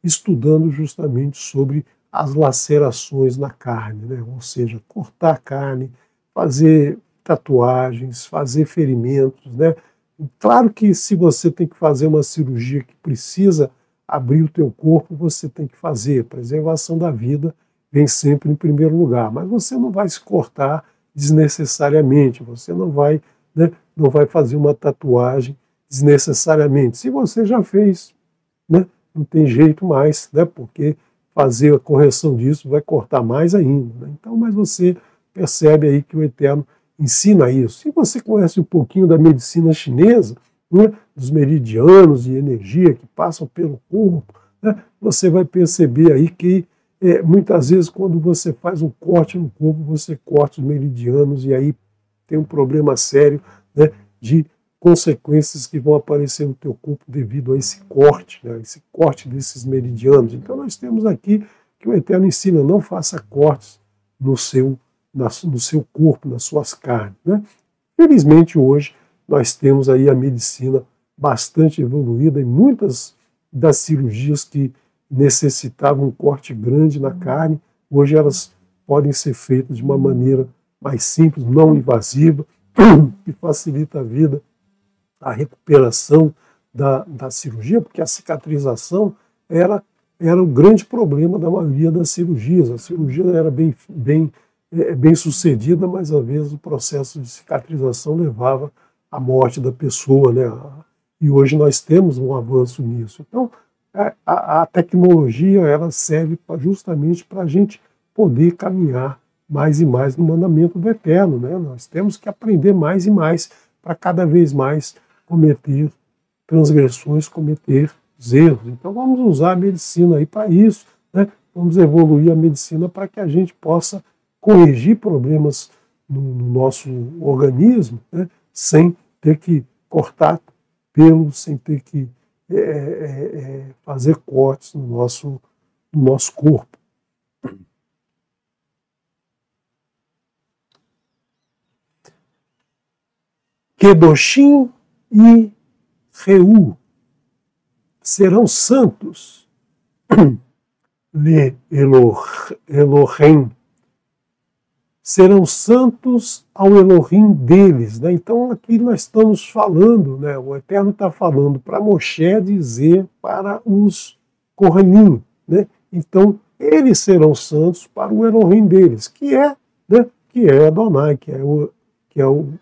estudando justamente sobre as lacerações na carne, né? Ou seja, cortar a carne, fazer tatuagens, fazer ferimentos. Né? Claro que se você tem que fazer uma cirurgia que precisa abrir o teu corpo, você tem que fazer. A preservação da vida vem sempre em primeiro lugar, mas você não vai se cortar desnecessariamente, você não vai, né, não vai fazer uma tatuagem desnecessariamente. Se você já fez, né, não tem jeito mais, né, porque fazer a correção disso vai cortar mais ainda. Né? Então, mas você percebe aí que o Eterno ensina isso. Se você conhece um pouquinho da medicina chinesa, né, dos meridianos de energia que passam pelo corpo, né, você vai perceber aí que muitas vezes quando você faz um corte no corpo, você corta os meridianos e aí tem um problema sério, né, de consequências que vão aparecer no teu corpo devido a esse corte, né, esse corte desses meridianos. Então nós temos aqui que o Eterno ensina, não faça cortes no seu corpo, nas suas carnes. Né? Felizmente hoje nós temos aí a medicina bastante evoluída e muitas das cirurgias que necessitavam um corte grande na carne, hoje elas podem ser feitas de uma maneira mais simples, não invasiva, que facilita a vida, a recuperação da cirurgia, porque a cicatrização era o grande problema da maioria das cirurgias. A cirurgia era bem sucedida, mas às vezes o processo de cicatrização levava à morte da pessoa, né? E hoje nós temos um avanço nisso. Então, a tecnologia ela serve justamente para a gente poder caminhar mais e mais no mandamento do Eterno. Né? Nós temos que aprender mais e mais para cada vez mais cometer transgressões, cometer erros. Então vamos usar a medicina aí para isso, né? Vamos evoluir a medicina para que a gente possa corrigir problemas no nosso organismo, né? Sem ter que cortar pelo, sem ter que fazer cortes no nosso corpo. Kedoshim e Reu serão santos, Le Elohim, serão santos ao Elohim deles. Né? Então aqui nós estamos falando, né? O Eterno está falando para Moshe dizer para os Kohanim, né? Então eles serão santos para o Elohim deles, que é Adonai, que é o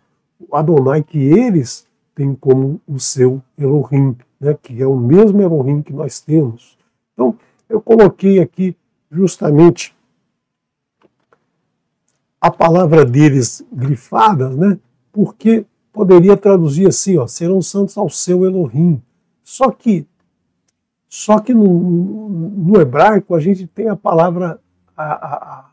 Adonai que eles têm como o seu Elohim, né? Que é o mesmo Elohim que nós temos. Então eu coloquei aqui justamente a palavra deles grifada, né? Porque poderia traduzir assim, ó, serão santos ao seu Elohim. Só que no hebraico a gente tem a palavra, a,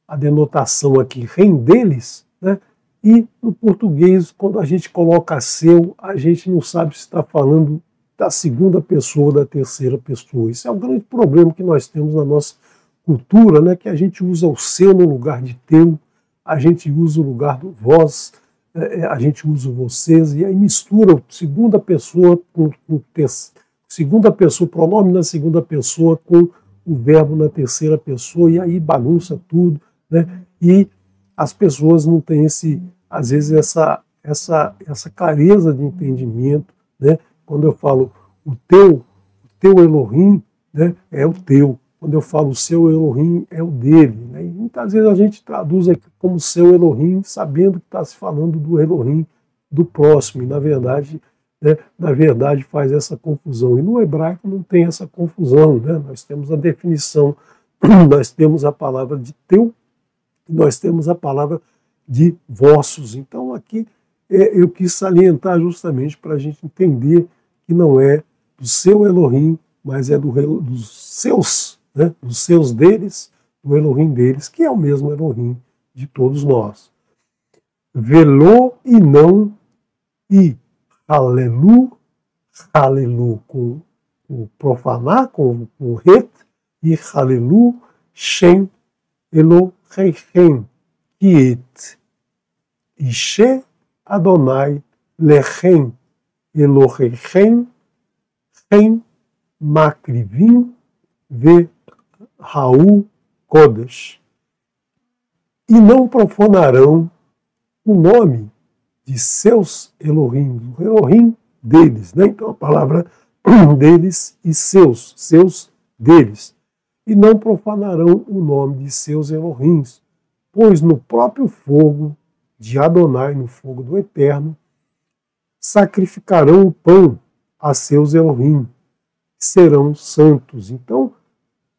a denotação aqui, rem deles, né? E no português, quando a gente coloca seu, a gente não sabe se está falando da segunda pessoa ou da terceira pessoa. Isso é um grande problema que nós temos na nossa cultura, né? Que a gente usa o seu no lugar de teu, a gente usa o lugar do vós, a gente usa o vocês, e aí mistura segunda pessoa segunda pessoa, pronome na segunda pessoa com o verbo na terceira pessoa, e aí bagunça tudo, né? E as pessoas não têm às vezes essa clareza de entendimento, né? Quando eu falo o teu Elohim, né, é o teu. Quando eu falo o seu Elohim, é o dele. Né? E muitas vezes a gente traduz aqui como seu Elohim, sabendo que está se falando do Elohim do próximo. E na verdade, né, faz essa confusão. E no hebraico não tem essa confusão. Né? Nós temos a definição, nós temos a palavra de teu, nós temos a palavra de vossos. Então aqui eu quis salientar justamente para a gente entender que não é do seu Elohim, mas é dos seus, né, dos seus deles, do Elohim deles, que é o mesmo Elohim de todos nós. Velô e não, e halelu, com o profanar, com o het, e halelu, shem, Elohim, kiet, ishe, Adonai, lechem, Elohim, Chen, Makrivim, Ve, Raul, Kodesh. E não profanarão o nome de seus Elohim, o Elohim deles, né? Então a palavra deles e seus deles. E não profanarão o nome de seus Elohims, pois no próprio fogo de Adonai, no fogo do Eterno, sacrificarão o pão a seus Elohim, serão santos. Então,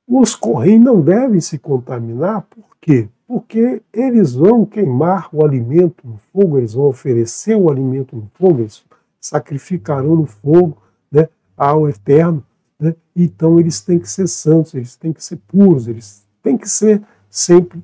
os Kohen não devem se contaminar, por quê? Porque eles vão queimar o alimento no fogo, eles vão oferecer o alimento no fogo, eles sacrificarão no fogo, né, ao Eterno, né? Então eles têm que ser santos, eles têm que ser puros, eles têm que ser sempre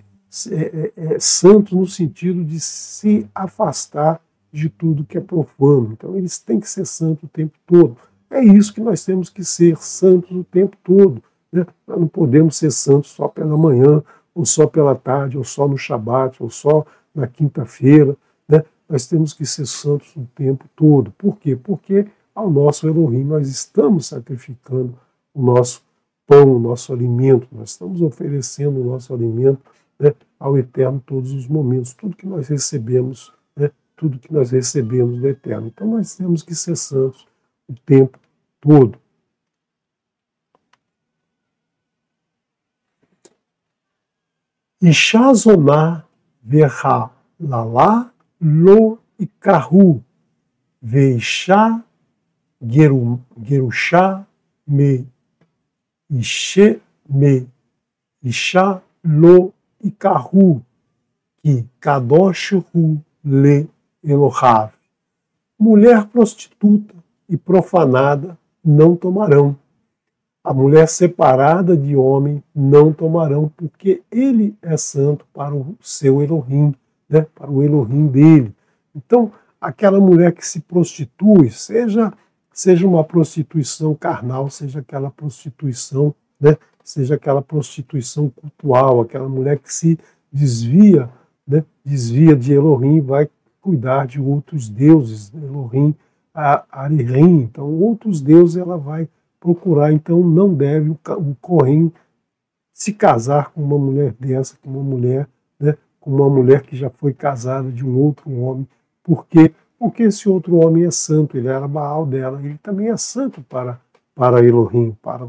santos no sentido de se afastar de tudo que é profano. Então eles têm que ser santos o tempo todo. É isso que nós temos que ser, santos o tempo todo. Né? Nós não podemos ser santos só pela manhã, ou só pela tarde, ou só no Shabat, ou só na quinta-feira. Né? Nós temos que ser santos o tempo todo. Por quê? Porque ao nosso Elohim nós estamos sacrificando o nosso pão, o nosso alimento, nós estamos oferecendo o nosso alimento, né, ao Eterno todos os momentos, tudo que nós recebemos, né, tudo que nós recebemos do Eterno. Então nós temos que ser santos o tempo todo. Ishazoná verá lalá lo ikahu veishá gerushá me isha lo ikahu ki kadosh hu le Elohav. Mulher prostituta e profanada não tomarão. A mulher separada de homem não tomarão, porque ele é santo para o seu Elohim, né, para o Elohim dele. Então, aquela mulher que se prostitui, seja uma prostituição carnal, seja aquela prostituição, né, seja aquela prostituição cultural, aquela mulher que se desvia, né, desvia de Elohim, vai cuidar de outros deuses, Elohim, Arihim, então outros deuses ela vai procurar, então não deve o Kohen se casar com uma mulher dessa, com uma mulher, né, com uma mulher que já foi casada de um outro homem. Por quê? Porque esse outro homem é santo, ele era Baal dela, ele também é santo para Elohim, para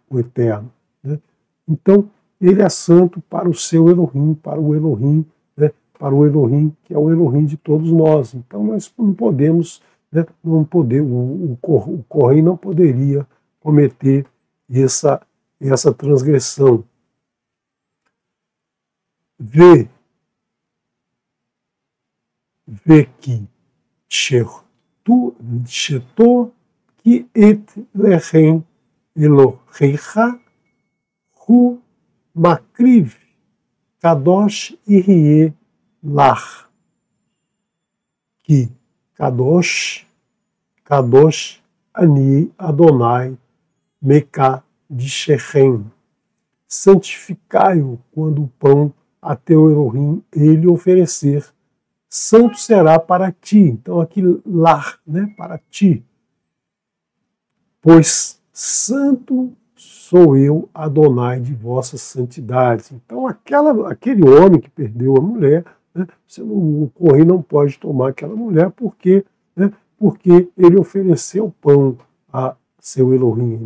o Eterno. Né? Então, ele é santo para o seu Elohim, para o Elohim, né, para o Elohim, que é o Elohim de todos nós. Então, nós não podemos, né, o Kohen não poderia cometer essa transgressão. Vê que Sheto ki et lechem Elohecha hu makriv kadosh irie lach. Que kadosh ani Adonai meka de Shechem. Santificai-o quando o pão a teu Elohim ele oferecer. Santo será para ti. Então aqui lá, né, para ti. Pois santo sou eu, Adonai, de vossas santidades. Então aquele homem que perdeu a mulher, né, o Cohen não pode tomar aquela mulher porque ele ofereceu pão a seu Elohim. Ele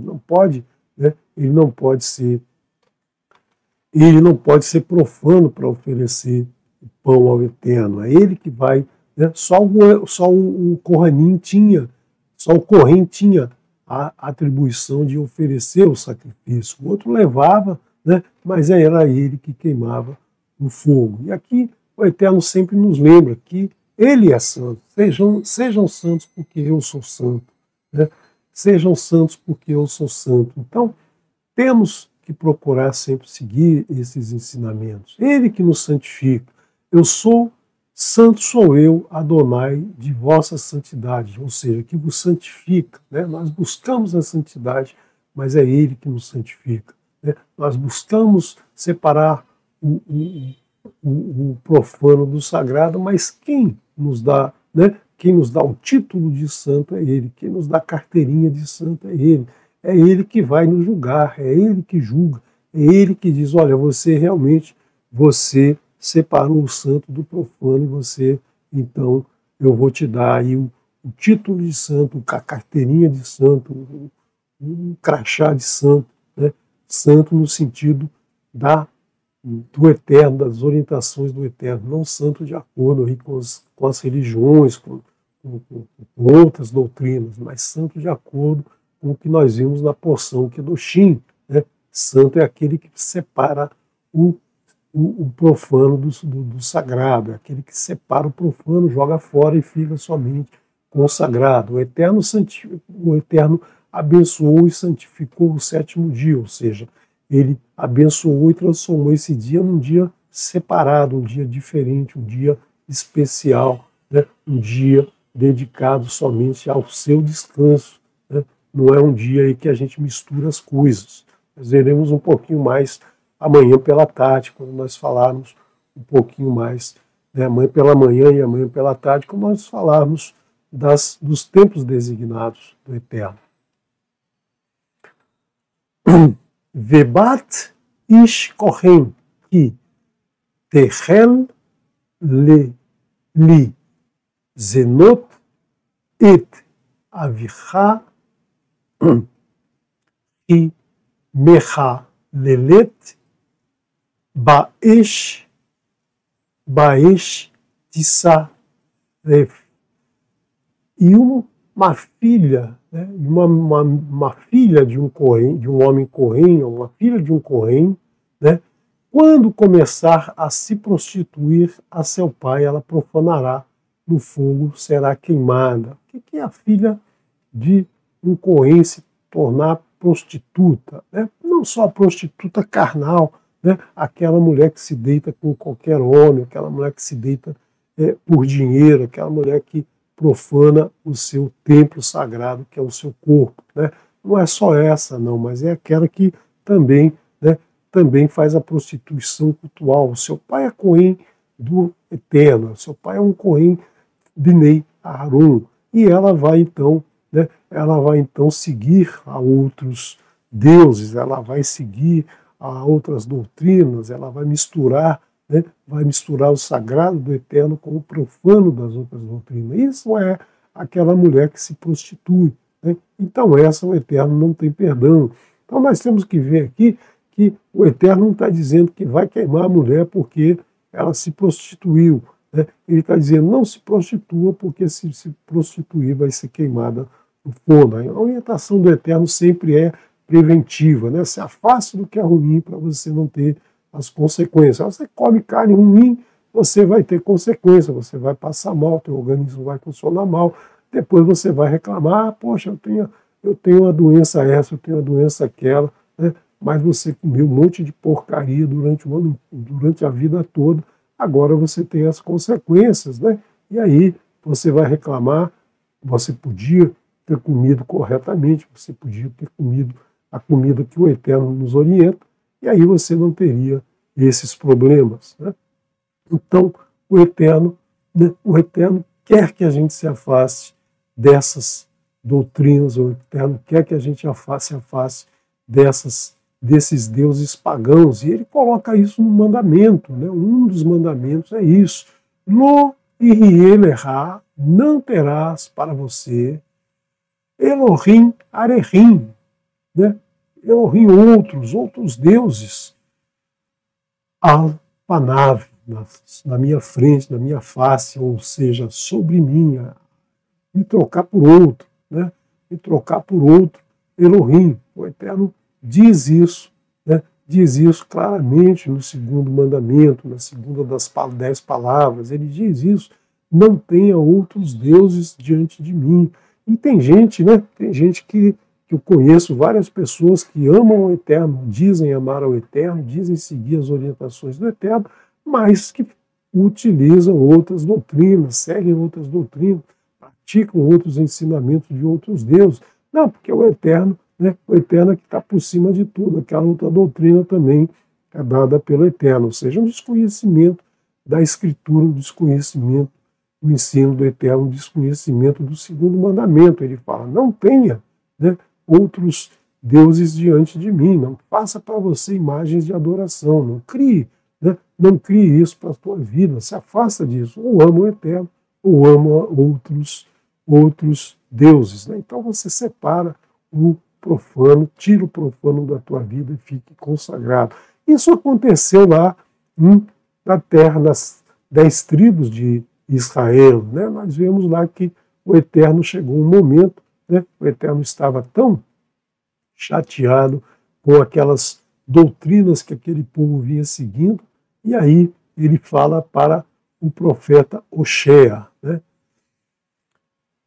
não pode ser profano para oferecer o pão ao Eterno. É ele que vai, né? Só o Kohanim tinha a atribuição de oferecer o sacrifício. O outro levava, né? Mas era ele que queimava no fogo. E aqui o Eterno sempre nos lembra que ele é santo. Sejam santos porque eu sou santo. Né? Sejam santos porque eu sou santo. Então, temos que procurar sempre seguir esses ensinamentos. Ele que nos santifica. Santo sou eu, Adonai, de vossa santidade, ou seja, que vos santifica. Né? Nós buscamos a santidade, mas é Ele que nos santifica. Né? Nós buscamos separar o profano do sagrado, mas quem nos dá, né? Quem nos dá o título de santo é Ele, quem nos dá a carteirinha de santo é Ele. É Ele que vai nos julgar, é Ele que julga, é Ele que diz, olha, você separou o santo do profano e você, então, eu vou te dar aí o título de santo, a carteirinha de santo, um crachá de santo, né? Santo no sentido do Eterno, das orientações do Eterno, não santo de acordo aí com as religiões, com outras doutrinas, mas santo de acordo com o que nós vimos na porção Kedoshim, né? Santo é aquele que separa o profano do sagrado, é aquele que separa o profano, joga fora e fica somente com o sagrado. O Eterno abençoou e santificou o sétimo dia, ou seja, ele abençoou e transformou esse dia num dia separado, um dia diferente, um dia especial, né? Um dia dedicado somente ao seu descanso. Né? Não é um dia aí que a gente mistura as coisas. Nós veremos um pouquinho mais amanhã pela tarde, quando nós falarmos um pouquinho mais, né, amanhã pela manhã e amanhã pela tarde, quando nós falarmos dos tempos designados do Eterno. Vebat ish kohen ki techel li zenot et avicha ki mecha lelet Baesh Tissaref. E uma filha, né, uma filha de um Cohen, de um homem Cohen, uma filha de um Cohen, né, quando começar a se prostituir a seu pai, ela profanará no fogo, será queimada. O que é a filha de um Cohen se tornar prostituta? Né? Não só a prostituta carnal, né? Aquela mulher que se deita com qualquer homem, aquela mulher que se deita por dinheiro, aquela mulher que profana o seu templo sagrado, que é o seu corpo. Né? Não é só essa, não, mas é aquela que também, né, também faz a prostituição cultual. O seu pai é Cohen do Eterno, o seu pai é um Cohen Binei Aharon, e ela vai então seguir a outros deuses, ela vai seguir a outras doutrinas, ela vai misturar, né, o sagrado do Eterno com o profano das outras doutrinas. Isso é aquela mulher que se prostitui. Né? Então essa o Eterno não tem perdão. Então nós temos que ver aqui que o Eterno não está dizendo que vai queimar a mulher porque ela se prostituiu. Né? Ele está dizendo não se prostitua porque se prostituir vai ser queimada no fogo. A orientação do Eterno sempre é preventiva, né? Se afaste do que é ruim para você não ter as consequências. Você come carne ruim, você vai ter consequência, você vai passar mal, teu organismo vai funcionar mal, depois você vai reclamar, poxa, eu tenho uma doença essa, eu tenho uma doença aquela, né? Mas você comeu um monte de porcaria durante o ano, durante a vida toda, agora você tem as consequências, né? E aí você vai reclamar, você podia ter comido corretamente, você podia ter comido a comida que o Eterno nos orienta, e aí você não teria esses problemas, né? Então, o Eterno, né, o Eterno quer que a gente se afaste dessas doutrinas, o Eterno quer que a gente se afaste desses deuses pagãos, e ele coloca isso no mandamento, né? Um dos mandamentos é isso: Lo irielecha, não terás para você Elohim Arehim, né? Elohim outros deuses, al-panav, na minha frente, na minha face, ou seja, sobre mim, me trocar por outro, né? Me trocar por outro Elohim. O Eterno diz isso, né? Diz isso claramente no segundo mandamento, na segunda das 10 palavras. Ele diz isso: não tenha outros deuses diante de mim. E tem gente, né? Tem gente que eu conheço, várias pessoas que amam o Eterno, dizem amar ao Eterno, dizem seguir as orientações do Eterno, mas que utilizam outras doutrinas, seguem outras doutrinas, praticam outros ensinamentos de outros deuses. Não, porque o Eterno, né? O Eterno é que está por cima de tudo. Aquela outra doutrina também é dada pelo Eterno, ou seja, um desconhecimento da Escritura, um desconhecimento do ensino do Eterno, um desconhecimento do segundo mandamento. Ele fala: não tenha, né, outros deuses diante de mim, não faça para você imagens de adoração, não crie, né, não crie isso para a tua vida, se afasta disso, ou ama o Eterno, ou ama outros deuses. Né? Então você separa o profano, tira o profano da tua vida e fique consagrado. Isso aconteceu lá na terra, nas 10 tribos de Israel. Né? Nós vemos lá que o Eterno chegou um momento, né? O Eterno estava tão chateado com aquelas doutrinas que aquele povo vinha seguindo, e aí ele fala para o profeta Oshea. Né?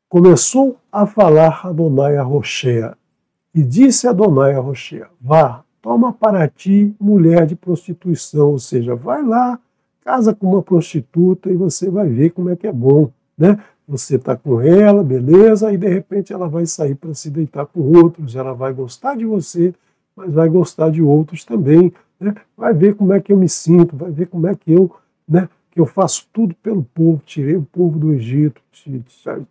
Começou a falar Adonai a Oshea, e disse Adonai a Oshea: vá, toma para ti mulher de prostituição, ou seja, vai lá, casa com uma prostituta e você vai ver como é que é bom, né? Você está com ela, beleza, e de repente ela vai sair para se deitar com outros, ela vai gostar de você, mas vai gostar de outros também, né? Vai ver como é que eu me sinto, vai ver como é que eu, né, que eu faço tudo pelo povo, tirei o povo do Egito,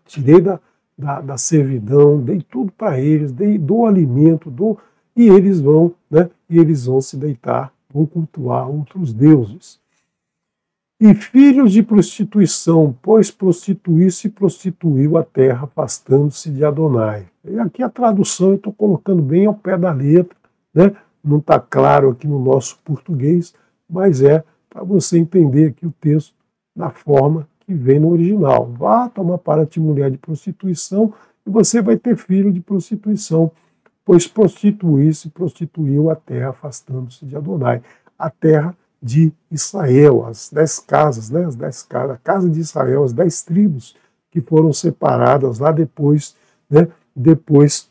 tirei da servidão, dei tudo para eles, dou alimento, e eles vão, né, e eles vão se deitar, vão cultuar outros deuses. E filhos de prostituição, pois prostituir-se prostituiu a terra, afastando-se de Adonai. E aqui a tradução eu estou colocando bem ao pé da letra, né? Não está claro aqui no nosso português, mas é para você entender aqui o texto da forma que vem no original. Vá tomar para ti mulher de prostituição e você vai ter filho de prostituição, pois prostituir-se prostituiu a terra, afastando-se de Adonai. A terra de Israel, as 10 casas, né, a casa de Israel, as 10 tribos que foram separadas lá depois, né, depois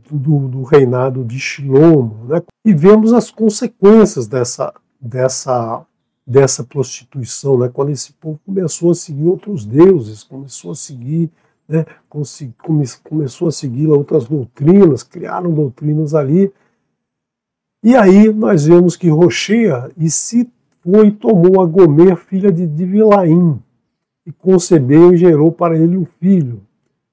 do reinado de Shilomo. Né, e vemos as consequências dessa prostituição, né, quando esse povo começou a seguir outros deuses, começou a seguir, né, começou a seguir outras doutrinas, criaram doutrinas ali. E aí nós vemos que Roshea e se foi e tomou a Gomer, filha de Divilaim, e concebeu e gerou para ele um filho.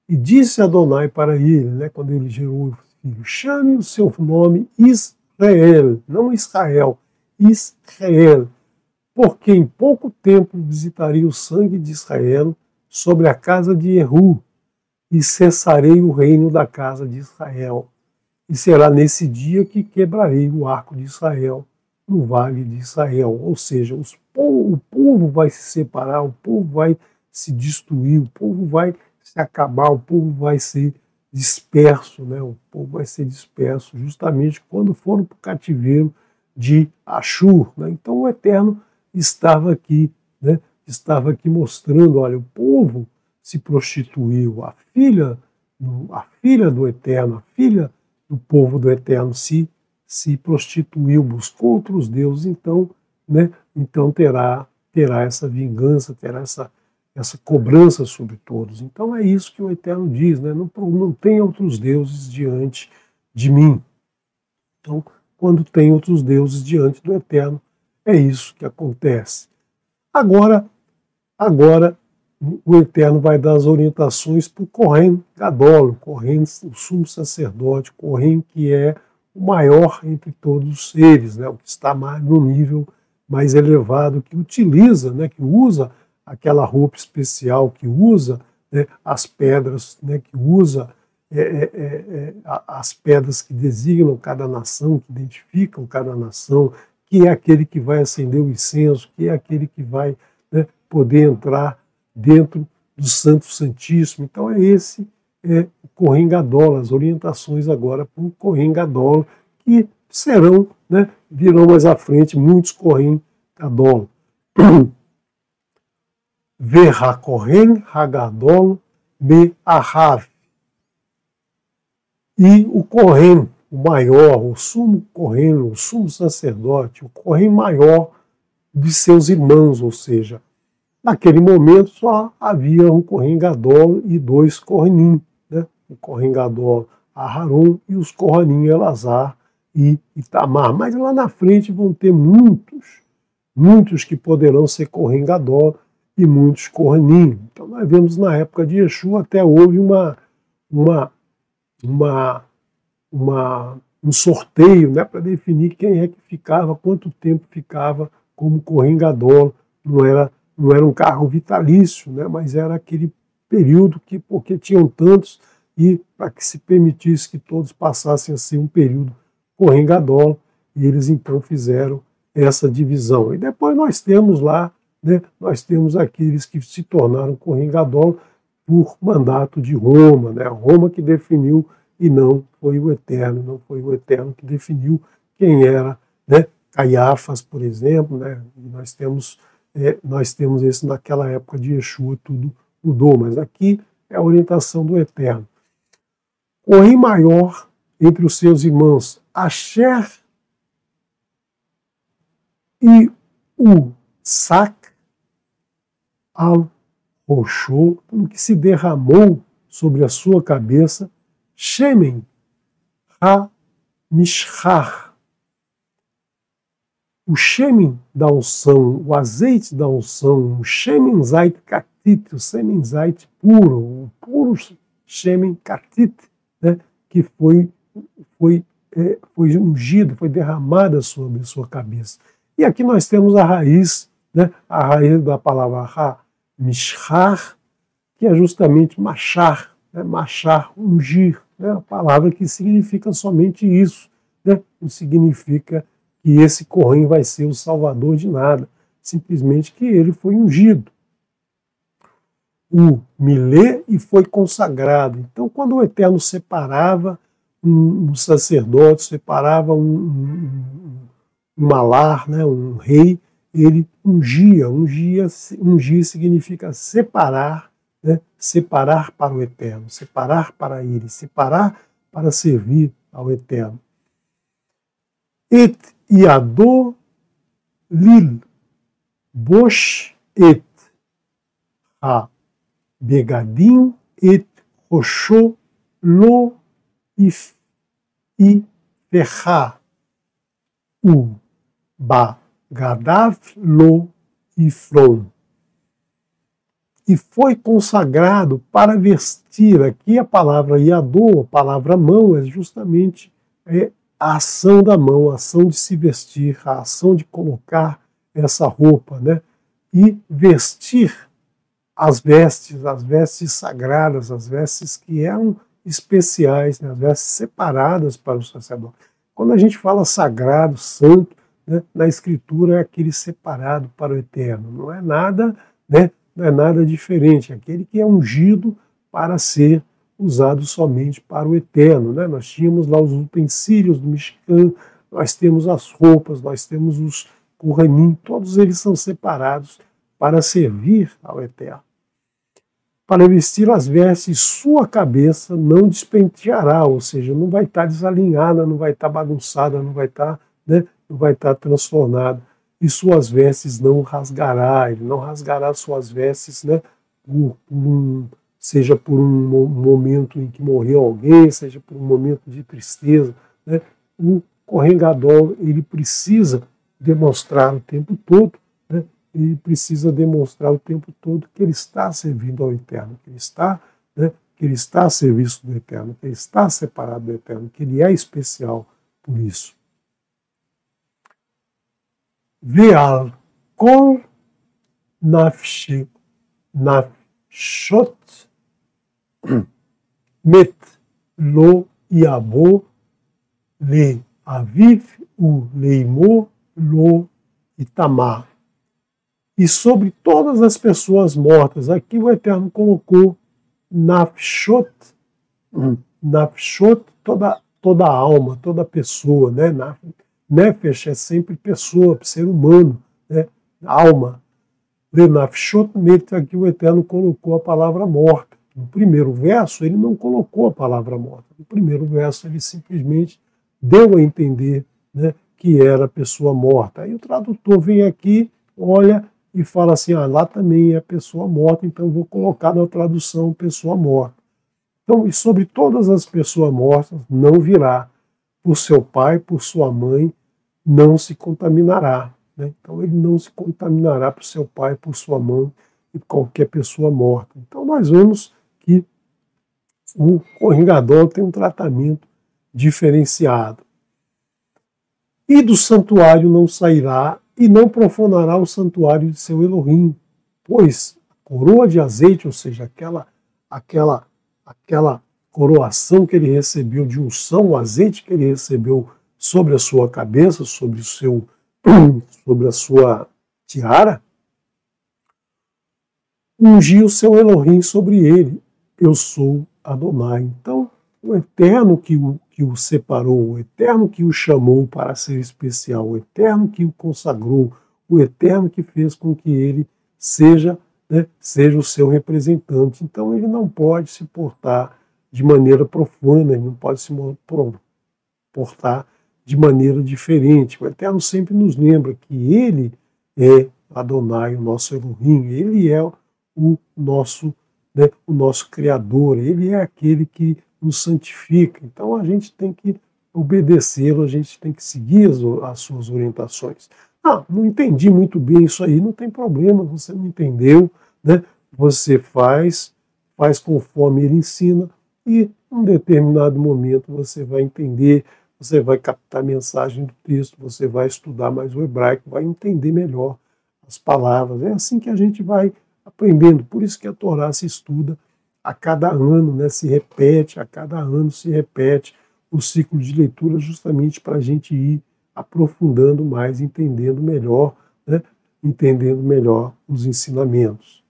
E disse Adonai para ele, né, quando ele gerou o filho: chame o seu nome Israel, não Israel, Israel, porque em pouco tempo visitaria o sangue de Israel sobre a casa de Jehu, e cessarei o reino da casa de Israel. E será nesse dia que quebrarei o arco de Israel no vale de Israel. Ou seja, o povo vai se separar, o povo vai se destruir, o povo vai se acabar, o povo vai ser disperso, né? O povo vai ser disperso justamente quando foram para o cativeiro de Ashur, né? Então o Eterno estava aqui, né? Estava aqui mostrando, olha, o povo se prostituiu, a filha do Eterno, a filha do povo do Eterno se prostituiu, buscou outros deuses, então, né? Então terá essa vingança, terá essa cobrança sobre todos. Então é isso que o Eterno diz, né? Não tem outros deuses diante de mim. Então, quando tem outros deuses diante do Eterno, é isso que acontece. Agora o Eterno vai dar as orientações para o Kohen Gadol, o sumo sacerdote, Kohen que é o maior entre todos os seres, né? O que está no nível mais elevado, que utiliza, né? Que usa aquela roupa especial, que usa, né, as pedras, né, que usa as pedras que designam cada nação, que identificam cada nação, que é aquele que vai acender o incenso, que é aquele que vai, né, poder entrar dentro do Santo Santíssimo. Então é esse o Kohen Gadol, as orientações agora para o Kohen Gadol, que serão, né, virão mais à frente muitos Kohen Gadol. Verhakohen Hagadol me Ahav. E o Kohen, o maior, o sumo Kohen, o sumo sacerdote, o Kohen maior de seus irmãos, ou seja, naquele momento só havia um Kohen Gadol e dois Kohanim, né? O Kohen Gadol Aharon e os Kohanim Elazar e Itamar. Mas lá na frente vão ter muitos que poderão ser Kohen Gadol e muitos Kohanim. Então nós vemos na época de Yeshua até houve um sorteio, né, para definir quem é que ficava, quanto tempo ficava como Kohen Gadol. Não era um cargo vitalício, né, mas era aquele período porque tinham tantos, e para que se permitisse que todos passassem a ser um período Kohen Gadol, e eles então fizeram essa divisão. E depois nós temos lá, né, nós temos aqueles que se tornaram Kohen Gadol por mandato de Roma, né, Roma que definiu, e não foi o Eterno que definiu quem era, né, Caiafas, por exemplo, né, nós temos isso naquela época de Yeshua, tudo mudou, mas aqui é a orientação do Eterno. Kohen maior entre os seus irmãos, Asher e o Sac al-Roshô, pelo que se derramou sobre a sua cabeça, Shemen ha-Mishchar. O Shemen da unção, o azeite da unção, o Shemen Zait Katit, o Shemen Zait puro, o puro Shemen Katit, né, que foi ungido, foi derramada sobre sua cabeça. E aqui nós temos a raiz, né, a raiz da palavra ha-Mishchar, que é justamente machar, né, machar, ungir, né, a palavra que significa somente isso, né, não significa que esse Kohen vai ser o salvador de nada, simplesmente que ele foi ungido. O milê e foi consagrado. Então, quando o Eterno separava um sacerdote, separava um malar, né, um rei, ele ungia. Ungir significa separar, né, separar para o Eterno, separar para ele, separar para servir ao Eterno. Et Yadô Lil Bosh et Ha-Begadim et Roshô Lo Iferá U Bagadav Lo Ifron. E foi consagrado para vestir. Aqui a palavra Yadô, a palavra mão, é justamente a ação da mão, a ação de se vestir, a ação de colocar essa roupa, né? E vestir as vestes sagradas, as vestes que eram especiais, né? As vestes separadas para o sacerdote. Quando a gente fala sagrado, santo, né, na Escritura é aquele separado para o Eterno, não é nada, né, não é nada diferente, é aquele que é ungido para ser usados somente para o eterno, né? Nós tínhamos lá os utensílios do Mishkan, nós temos as roupas, nós temos os Kohanim, todos eles são separados para servir ao eterno. Para vestir as vestes, sua cabeça não despenteará, ou seja, não vai estar desalinhada, não vai estar bagunçada, não vai estar, né, não vai estar transtornada, e suas vestes não rasgará, ele não rasgará suas vestes, né, seja por um momento em que morreu alguém, seja por um momento de tristeza, né, o Kohen Gadol, ele precisa demonstrar o tempo todo, né, ele precisa demonstrar o tempo todo que ele está servindo ao Eterno, que ele está, né, que ele está a serviço do Eterno, que ele está separado do Eterno, que ele é especial por isso. Ve'al kol nafshot met lo yavo le aviv u leimo lo itamar. E sobre todas as pessoas mortas, aqui o Eterno colocou nafshot, toda alma, toda pessoa, né? Nefesh é sempre pessoa, ser humano, né? Alma. Nafshot met, aqui o Eterno colocou a palavra morta. No primeiro verso, ele não colocou a palavra morta. No primeiro verso, ele simplesmente deu a entender, né, que era pessoa morta. Aí o tradutor vem aqui, olha e fala assim, lá também é pessoa morta, então eu vou colocar na tradução pessoa morta. Então, e sobre todas as pessoas mortas não virá, por seu pai, por sua mãe, não se contaminará. Né? Então ele não se contaminará por seu pai, por sua mãe e qualquer pessoa morta. Então nós vemos que o Kohen Gadol tem um tratamento diferenciado. E do santuário não sairá e não profanará o santuário de seu Elohim, pois a coroa de azeite, ou seja, aquela coroação que ele recebeu de unção, o azeite que ele recebeu sobre a sua cabeça, sobre a sua tiara, ungiu o seu Elohim sobre ele. Eu sou Adonai. Então, o Eterno que o separou, o Eterno que o chamou para ser especial, o Eterno que o consagrou, o Eterno que fez com que ele seja o seu representante. Então, ele não pode se portar de maneira profana, ele não pode se portar de maneira diferente. O Eterno sempre nos lembra que ele é Adonai, o nosso Elohim, ele é o nosso Criador, ele é aquele que nos santifica. Então a gente tem que obedecê-lo, a gente tem que seguir as suas orientações. Não entendi muito bem isso aí, não tem problema, você não entendeu, né? Você faz conforme ele ensina e em um determinado momento você vai entender, você vai captar a mensagem do texto, você vai estudar mais o hebraico, vai entender melhor as palavras. É assim que a gente vai aprendendo. Por isso que a Torá se estuda a cada ano, né? A cada ano se repete o ciclo de leitura, justamente para a gente ir aprofundando mais, entendendo melhor, né? Entendendo melhor os ensinamentos.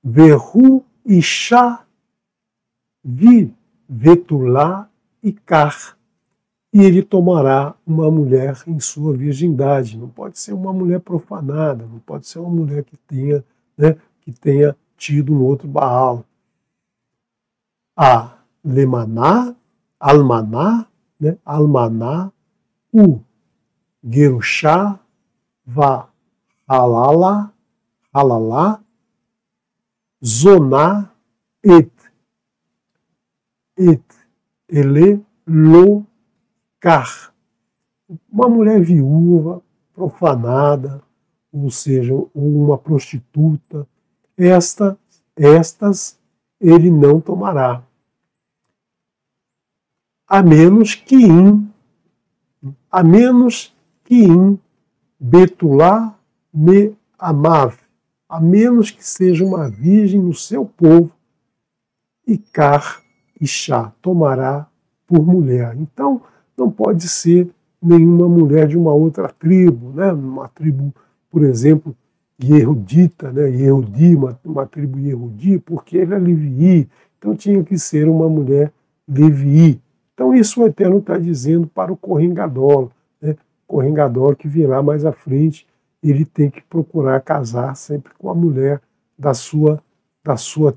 Verhu Isha Vi Vetulá Ikar. E ele tomará uma mulher em sua virgindade. Não pode ser uma mulher profanada, não pode ser uma mulher que tenha tido um outro Baal. A Lemaná, Almaná, Almaná, U Gerushá, Va Halala, Zoná, Ele Lo Kar. Uma mulher viúva, profanada, ou seja, uma prostituta, estas ele não tomará. A menos que em Betulá me amav, a menos que seja uma virgem no seu povo, Ikar Ishá, tomará por mulher. Então, não pode ser nenhuma mulher de uma outra tribo, né? Uma tribo, por exemplo, Yehudita, né? Yehudi, uma tribo Yehudi, porque ele é Levi, então tinha que ser uma mulher Levi. Então isso o Eterno está dizendo para o Kohen Gadol, né? O Kohen Gadol que virá mais à frente, ele tem que procurar casar sempre com a mulher da sua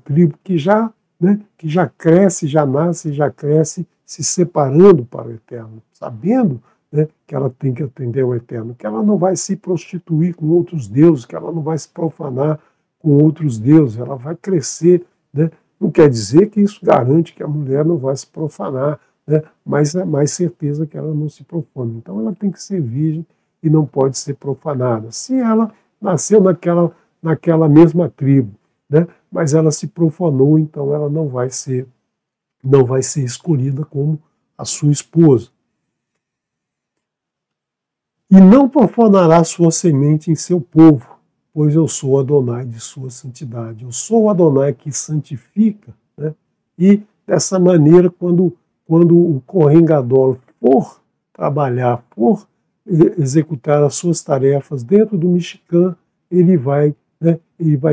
tribo, que já, né, que já cresce, já nasce, já cresce se separando para o Eterno, sabendo, né, que ela tem que atender ao Eterno, que ela não vai se prostituir com outros deuses, que ela não vai se profanar com outros deuses, ela vai crescer, né? Não quer dizer que isso garante que a mulher não vai se profanar, né? Mas é mais certeza que ela não se profane. Então ela tem que ser virgem e não pode ser profanada. Se ela nasceu naquela mesma tribo, né? Mas ela se profanou, então ela não vai ser escolhida como a sua esposa. E não profanará sua semente em seu povo, pois eu sou Adonai de sua santidade. Eu sou o Adonai que santifica, né? E dessa maneira, quando o Kohen Gadol for trabalhar, for executar as suas tarefas dentro do Mishkan, ele vai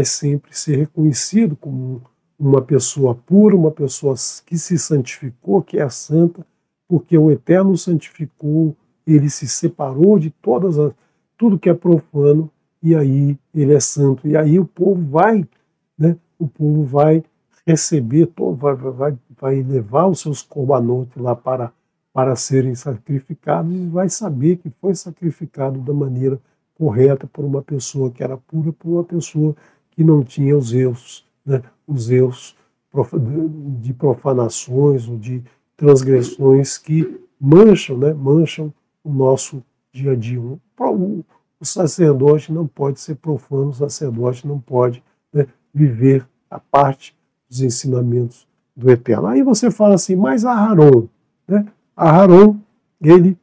sempre ser reconhecido como uma pessoa pura, uma pessoa que se santificou, que é santa, porque o Eterno santificou, ele se separou de tudo que é profano, e aí ele é santo. E aí o povo vai, né, receber, vai levar os seus corbanotes lá para serem sacrificados, e vai saber que foi sacrificado da maneira correta por uma pessoa que era pura, por uma pessoa que não tinha os erros, né, os erros de profanações ou de transgressões que mancham o nosso dia a dia. O sacerdote não pode ser profano, o sacerdote não pode, né, viver a parte dos ensinamentos do Eterno. Aí você fala assim, mas Aharon, né? Aharon, ele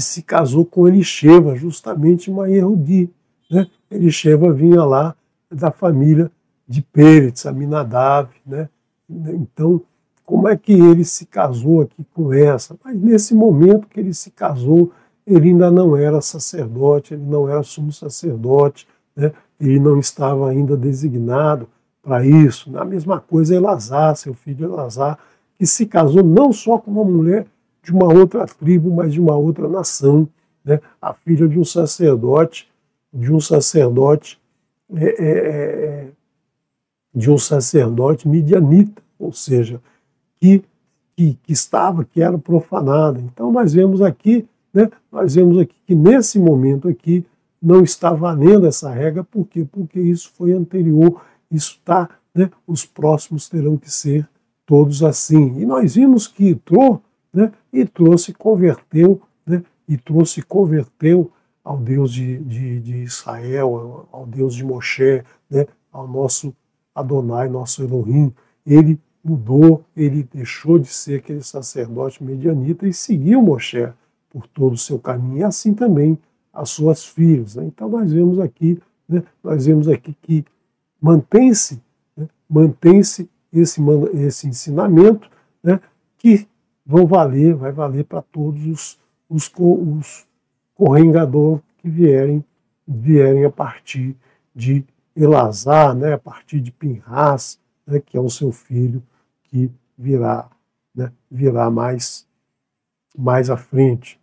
se casou com Elisheva, justamente uma Yehudi, né? Elisheva vinha lá da família de Peretz, Aminadav, né? Então, como é que ele se casou aqui com essa? Mas nesse momento que ele se casou, ele ainda não era sacerdote, ele não era sumo sacerdote, né? Ele não estava ainda designado para isso. A mesma coisa Elazar, seu filho Elazar, que se casou não só com uma mulher de uma outra tribo, mas de uma outra nação, né? A filha de um sacerdote midianita, ou seja, que era profanada. Então nós vemos aqui, né, que nesse momento aqui não está valendo essa regra, por quê? Porque isso foi anterior, isso está, né, os próximos terão que ser todos assim. E nós vimos que Itrô se converteu, né, ao Deus de Israel, ao Deus de Moshe, né, ao nosso Adonai, nosso Elohim. Ele mudou, ele deixou de ser aquele sacerdote medianita e seguiu Moshe por todo o seu caminho, e assim também as suas filhas. Né? Então nós vemos aqui, que mantém-se esse ensinamento, né, que vai valer para todos os Kohen Gadol que vierem a partir de Elazar, né, a partir de Pinhas, né, que é o seu filho que virá mais à frente.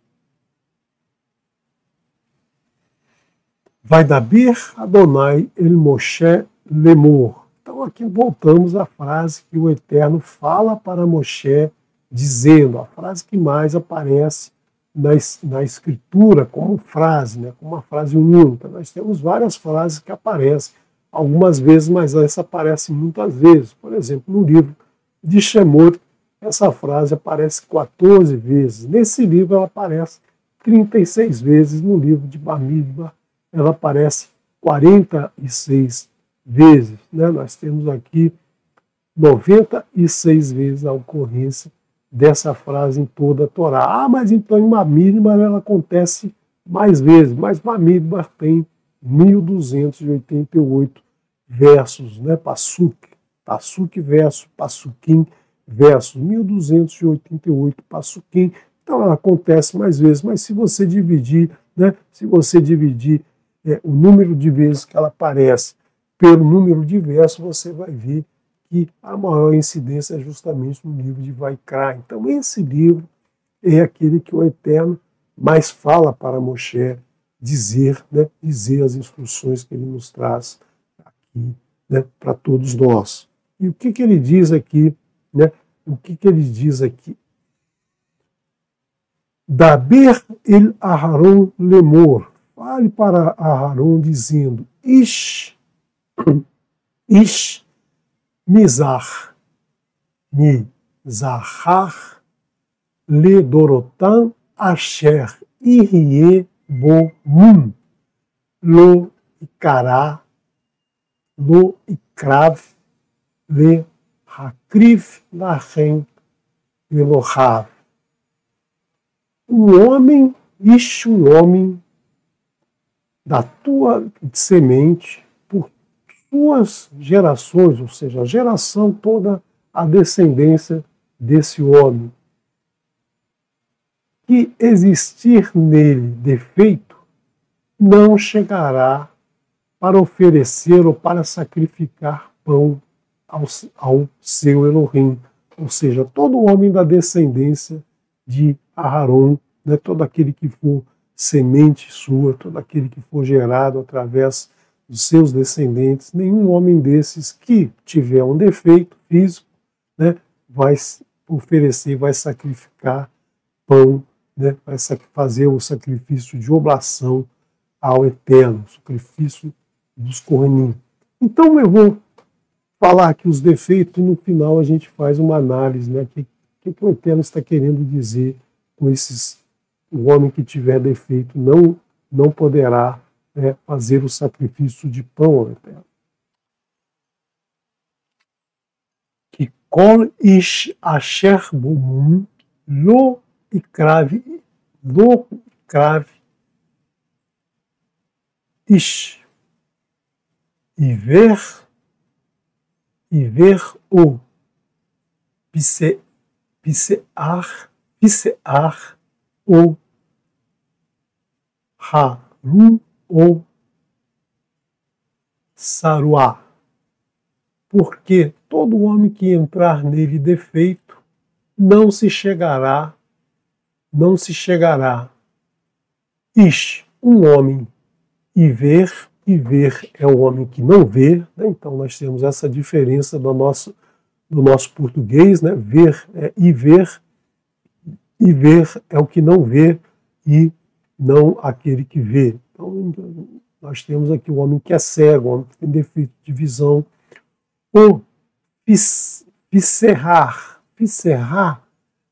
Vai daber Adonai el Moshe lemor. Então aqui voltamos à frase que o Eterno fala para Moshe, dizendo, a frase que mais aparece na escritura como frase, né, como uma frase única. Nós temos várias frases que aparecem algumas vezes, mas essa aparece muitas vezes. Por exemplo, no livro de Shemot, essa frase aparece 14 vezes. Nesse livro ela aparece 36 vezes. No livro de Bamidbar ela aparece 46 vezes. Né? Nós temos aqui 96 vezes a ocorrência dessa frase em toda a Torá. Mas então em Bamidbar ela acontece mais vezes. Mas Bamidbar tem 1288 versos, né? Pasuk verso, Pasukim versos, 1288 Pasukim. Então ela acontece mais vezes, mas se você dividir o número de vezes que ela aparece pelo número de versos, você vai ver que a maior incidência é justamente no livro de Vaikra. Então, esse livro é aquele que o Eterno mais fala para Moshe dizer, né, dizer as instruções que ele nos traz aqui, né, para todos nós. E o que ele diz aqui? Né, o que ele diz aqui? Daber el Aharon lemor. Fale para Aharon dizendo: Ish mizar mizahar le dorotam asher irie bo mum lo ikará lo ikrav le hakriv lachem elohav. Um homem da tua semente, por suas gerações, ou seja, a geração toda, a descendência desse homem, que existir nele defeito, não chegará para oferecer ou para sacrificar pão ao seu Elohim. Ou seja, todo homem da descendência de Aharon, né, todo aquele que for semente sua, todo aquele que for gerado através dos seus descendentes, nenhum homem desses que tiver um defeito físico, né, vai oferecer, vai sacrificar pão, né, vai fazer o sacrifício de oblação ao Eterno, o sacrifício dos Kohanim. Então eu vou falar aqui os defeitos e no final a gente faz uma análise, né, que o Eterno está querendo dizer com o homem que tiver defeito não poderá, né, fazer o sacrifício de pão ao Eterno. Que kol ish asher bomum lo ikrav ish iver o pisear o haru o saruá. Porque todo homem que entrar nele defeito não se chegará. Ish, um homem, e ver é o homem que não vê, né? Então nós temos essa diferença do nosso português, né? Ver é e ver é o que não vê e não aquele que vê. Então nós temos aqui o homem que é cego, o homem que tem defeito de visão. O pisserrar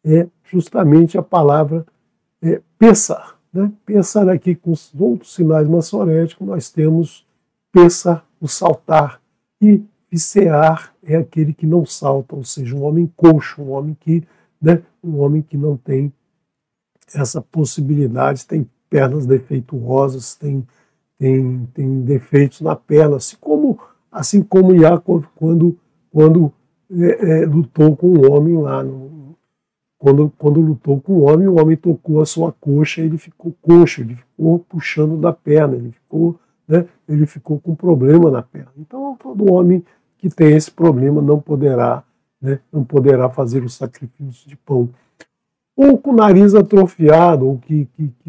é justamente a palavra Pessar. Né? Pessar aqui com os outros sinais maçoréticos, nós temos Pessar, o saltar, e pissear é aquele que não salta, ou seja, um homem coxo, um homem que não tem essa possibilidade, tem pernas defeituosas, tem defeitos na perna, assim como Yaakov quando lutou com o homem lá. Quando lutou com o homem tocou a sua coxa, ele ficou coxo, ele ficou puxando da perna, ele ficou com problema na perna. Então, todo homem que tem esse problema não poderá fazer o sacrifício de pão. Ou com o nariz atrofiado, ou que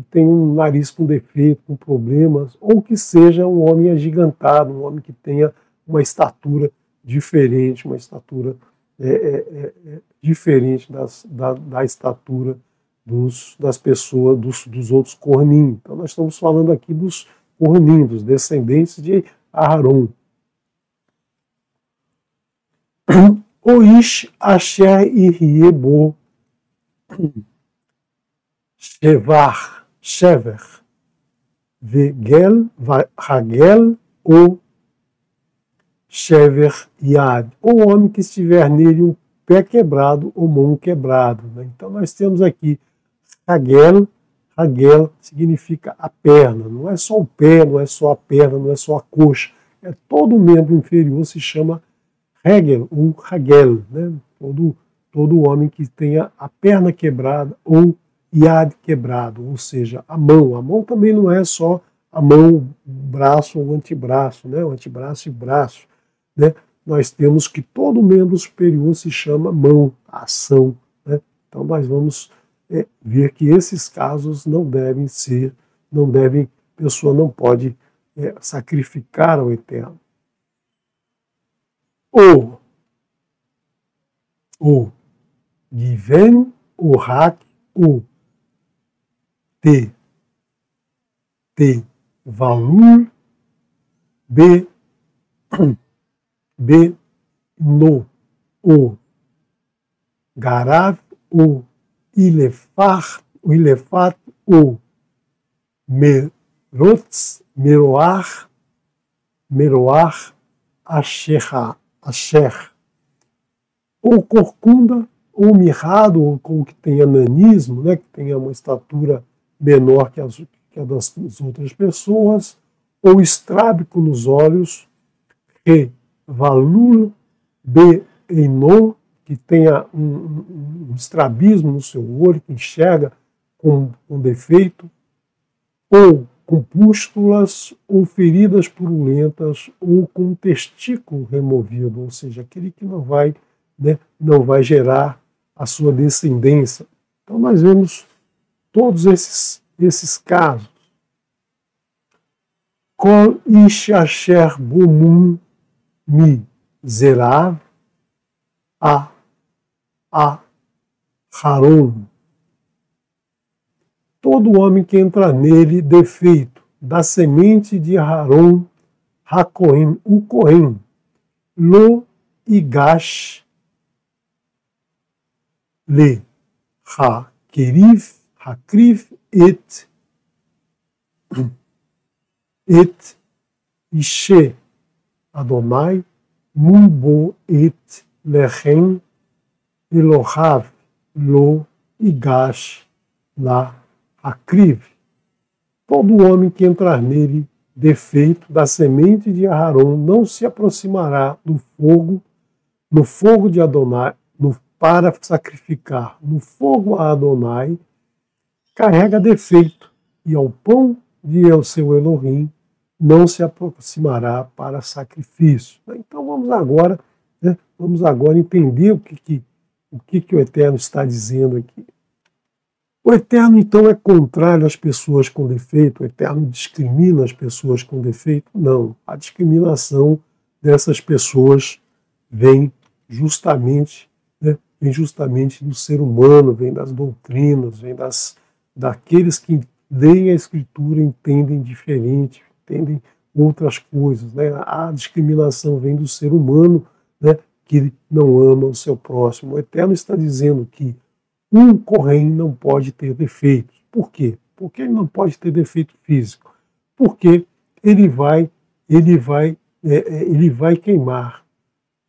tem um nariz com defeito, com problemas, ou que seja um homem agigantado, um homem que tenha uma estatura diferente, uma estatura diferente da estatura das pessoas, dos outros Kohanim. Então nós estamos falando aqui dos Kohanim, dos descendentes de Aharon. Oish asher iriebo shever vegel hagel ou shever yad, o homem que estiver nele um pé quebrado ou mão quebrado. Né? Então nós temos aqui hagel significa a perna, não é só o pé, não é só a perna, não é só a coxa, é todo o membro inferior se chama hagel ou hagel, né? Todo homem que tenha a perna quebrada ou yad quebrado, ou seja, a mão. A mão também não é só a mão, o braço ou o antebraço, né? O antebraço e braço, né? Nós temos que todo membro superior se chama mão, ação, né? Então nós vamos ver que esses casos não devem ser, a pessoa não pode sacrificar ao Eterno. O Given, o Hak, o Te Valur, B no o Garav, o Ilefat, o Meroach, Asher, ou corcunda, ou mirrado, ou com o que tem ananismo, né, que tenha uma estatura menor que a das outras pessoas, ou estrábico nos olhos, e valur beino, que tenha um estrabismo no seu olho, que enxerga com defeito, ou com pústulas, ou feridas purulentas, ou com um testículo removido, ou seja, aquele que não vai gerar a sua descendência. Então nós vemos todos esses casos. Kol ish asher bomum mizerav a Haron. Todo homem que entra nele, defeito, da semente de Haron, Hakohen, o Kohen, Lo Igash, Le Hakrif et Ishe Adonai, Mumbo et Lechem, Elohav, Lo Igash, La Akriv. Todo homem que entrar nele, defeito, da semente de Aharon, não se aproximará do fogo, no fogo de Adonai, para sacrificar no fogo a Adonai, carrega defeito, e ao pão de El seu Elohim não se aproximará para sacrifício. Então vamos agora entender o que o Eterno está dizendo aqui. O Eterno, então, é contrário às pessoas com defeito? O Eterno discrimina as pessoas com defeito? Não. A discriminação dessas pessoas vem justamente do ser humano, vem das doutrinas, vem daqueles que leem a Escritura e entendem diferente, entendem outras coisas. Né? A discriminação vem do ser humano, né, que não ama o seu próximo. O Eterno está dizendo que um Kohen não pode ter defeitos. Por quê? Porque ele não pode ter defeito físico. Porque ele vai queimar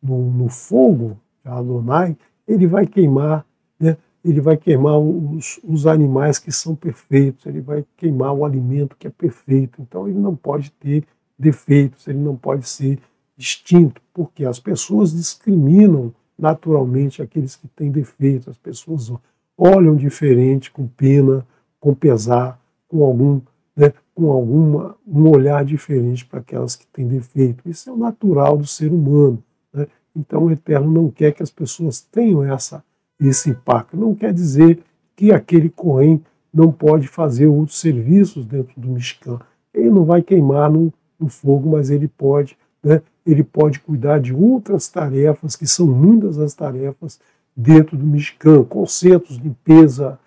no fogo de Adonai, ele vai queimar, né, os animais que são perfeitos, ele vai queimar o alimento que é perfeito. Então ele não pode ter defeitos, ele não pode ser distinto, porque as pessoas discriminam naturalmente aqueles que têm defeitos, as pessoas olham diferente, com pena, com pesar, com um olhar diferente para aquelas que têm defeito. Isso é o natural do ser humano, né? Então o Eterno não quer que as pessoas tenham esse impacto. Não quer dizer que aquele Kohen não pode fazer outros serviços dentro do Mishkan. Ele não vai queimar no fogo, mas ele pode, né? Ele pode cuidar de outras tarefas, que são muitas as tarefas dentro do Mishkan, concertos, limpeza,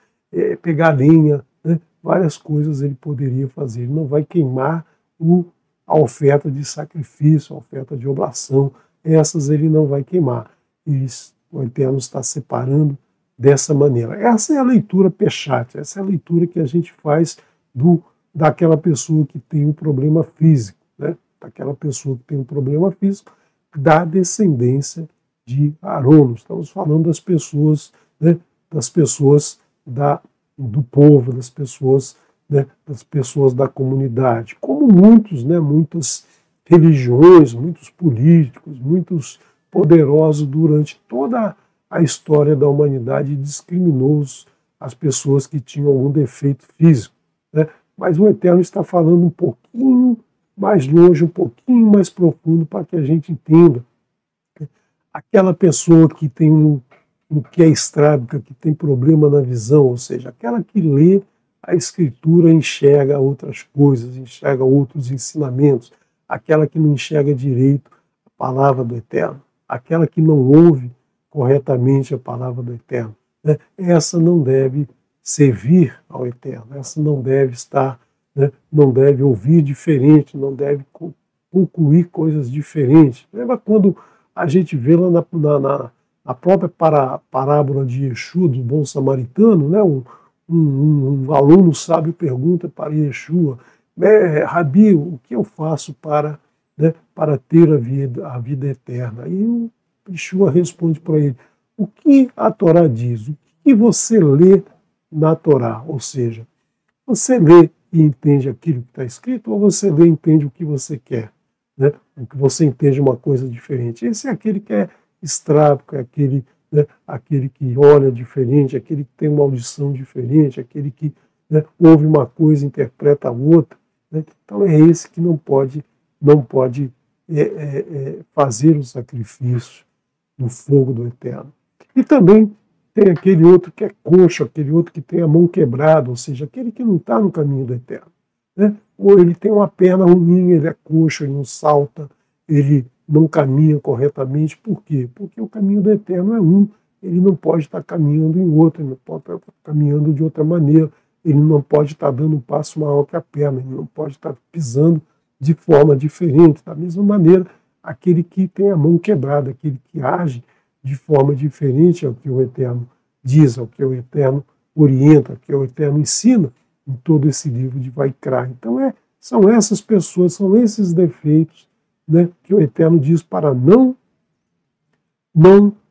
pegar lenha, né? Várias coisas ele poderia fazer. Ele não vai queimar a oferta de sacrifício, a oferta de oblação. Essas ele não vai queimar. O Eterno está separando dessa maneira. Essa é a leitura Peshat, essa é a leitura que a gente faz daquela pessoa que tem um problema físico, né? Daquela pessoa que tem um problema físico, da descendência de Aaron. Estamos falando das pessoas, né? Do povo, das pessoas, né? Das pessoas da comunidade. Como muitas religiões, muitos políticos, muitos poderosos durante toda a história da humanidade discriminou as pessoas que tinham algum defeito físico, né? mas o Eterno está falando um pouquinho mais longe, um pouquinho mais profundo, para que a gente entenda. Aquela pessoa que tem que é estrábica, que tem problema na visão, ou seja, aquela que lê a Escritura, enxerga outras coisas, enxerga outros ensinamentos, aquela que não enxerga direito a palavra do Eterno, aquela que não ouve corretamente a palavra do Eterno, né? Essa não deve servir ao Eterno, essa não deve estar, né? Não deve ouvir diferente, não deve concluir coisas diferentes. Lembra quando a gente vê lá na própria parábola de Yeshua, do bom samaritano, né? Um aluno sábio pergunta para Yeshua, Rabi, o que eu faço para, né, para ter a vida eterna? E o Yeshua responde para ele, o que a Torá diz? O que você lê na Torá? Ou seja, você lê e entende aquilo que está escrito, ou você lê e entende o que você quer, né? O que você entende uma coisa diferente. Esse é aquele que é estrábico, é aquele, né, aquele que olha diferente, aquele que tem uma audição diferente, aquele que, né, ouve uma coisa e interpreta a outra, né? Então é esse que não pode fazer o sacrifício no fogo do Eterno. E também tem aquele outro que é coxo, aquele outro que tem a mão quebrada, ou seja, aquele que não está no caminho do Eterno, né? Ou ele tem uma perna ruim, ele é coxo, ele não salta, ele não caminha corretamente. Por quê? Porque o caminho do Eterno é um, ele não pode estar caminhando em outro, ele não pode estar caminhando de outra maneira, ele não pode estar dando um passo maior que a perna, ele não pode estar pisando de forma diferente. Da mesma maneira, aquele que tem a mão quebrada, aquele que age de forma diferente ao que o Eterno diz, ao que o Eterno orienta, ao que o Eterno ensina em todo esse livro de Vaikra. Então são essas pessoas, são esses defeitos, né, que o Eterno diz para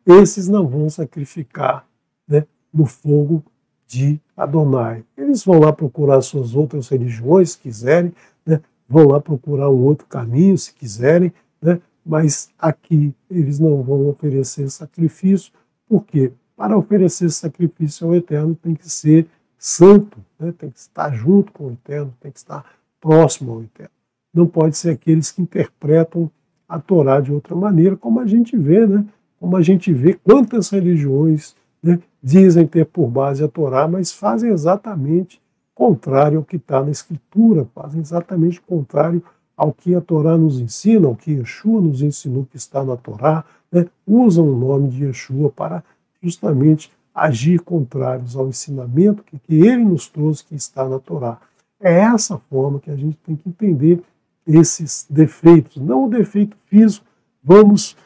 esses não vão sacrificar, né, no fogo de Adonai. Eles vão lá procurar suas outras religiões, se quiserem, né, vão lá procurar um outro caminho, se quiserem, né, mas aqui eles não vão oferecer sacrifício. Por quê? Para oferecer sacrifício ao Eterno tem que ser santo, né, tem que estar junto com o Eterno, tem que estar próximo ao Eterno. Não pode ser aqueles que interpretam a Torá de outra maneira, como a gente vê, né? Como a gente vê quantas religiões, né, dizem ter por base a Torá, mas fazem exatamente contrário ao que está na Escritura, fazem exatamente contrário ao que a Torá nos ensina, ao que Yeshua nos ensinou que está na Torá, né? Usam o nome de Yeshua para justamente agir contrários ao ensinamento que ele nos trouxe, que está na Torá. É essa forma que a gente tem que entender esses defeitos, não o defeito físico. Vamos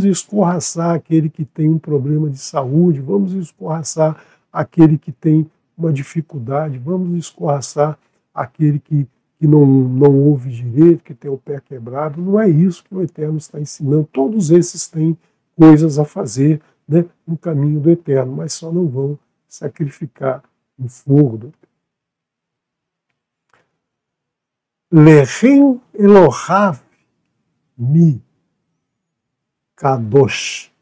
escorraçar aquele que tem um problema de saúde, vamos escorraçar aquele que tem uma dificuldade, vamos escorraçar aquele que não ouve direito, que tem o pé quebrado. Não é isso que o Eterno está ensinando. Todos esses têm coisas a fazer, né, no caminho do Eterno, mas só não vão sacrificar no fogo do Eterno. Lechem Elohav mi kadosh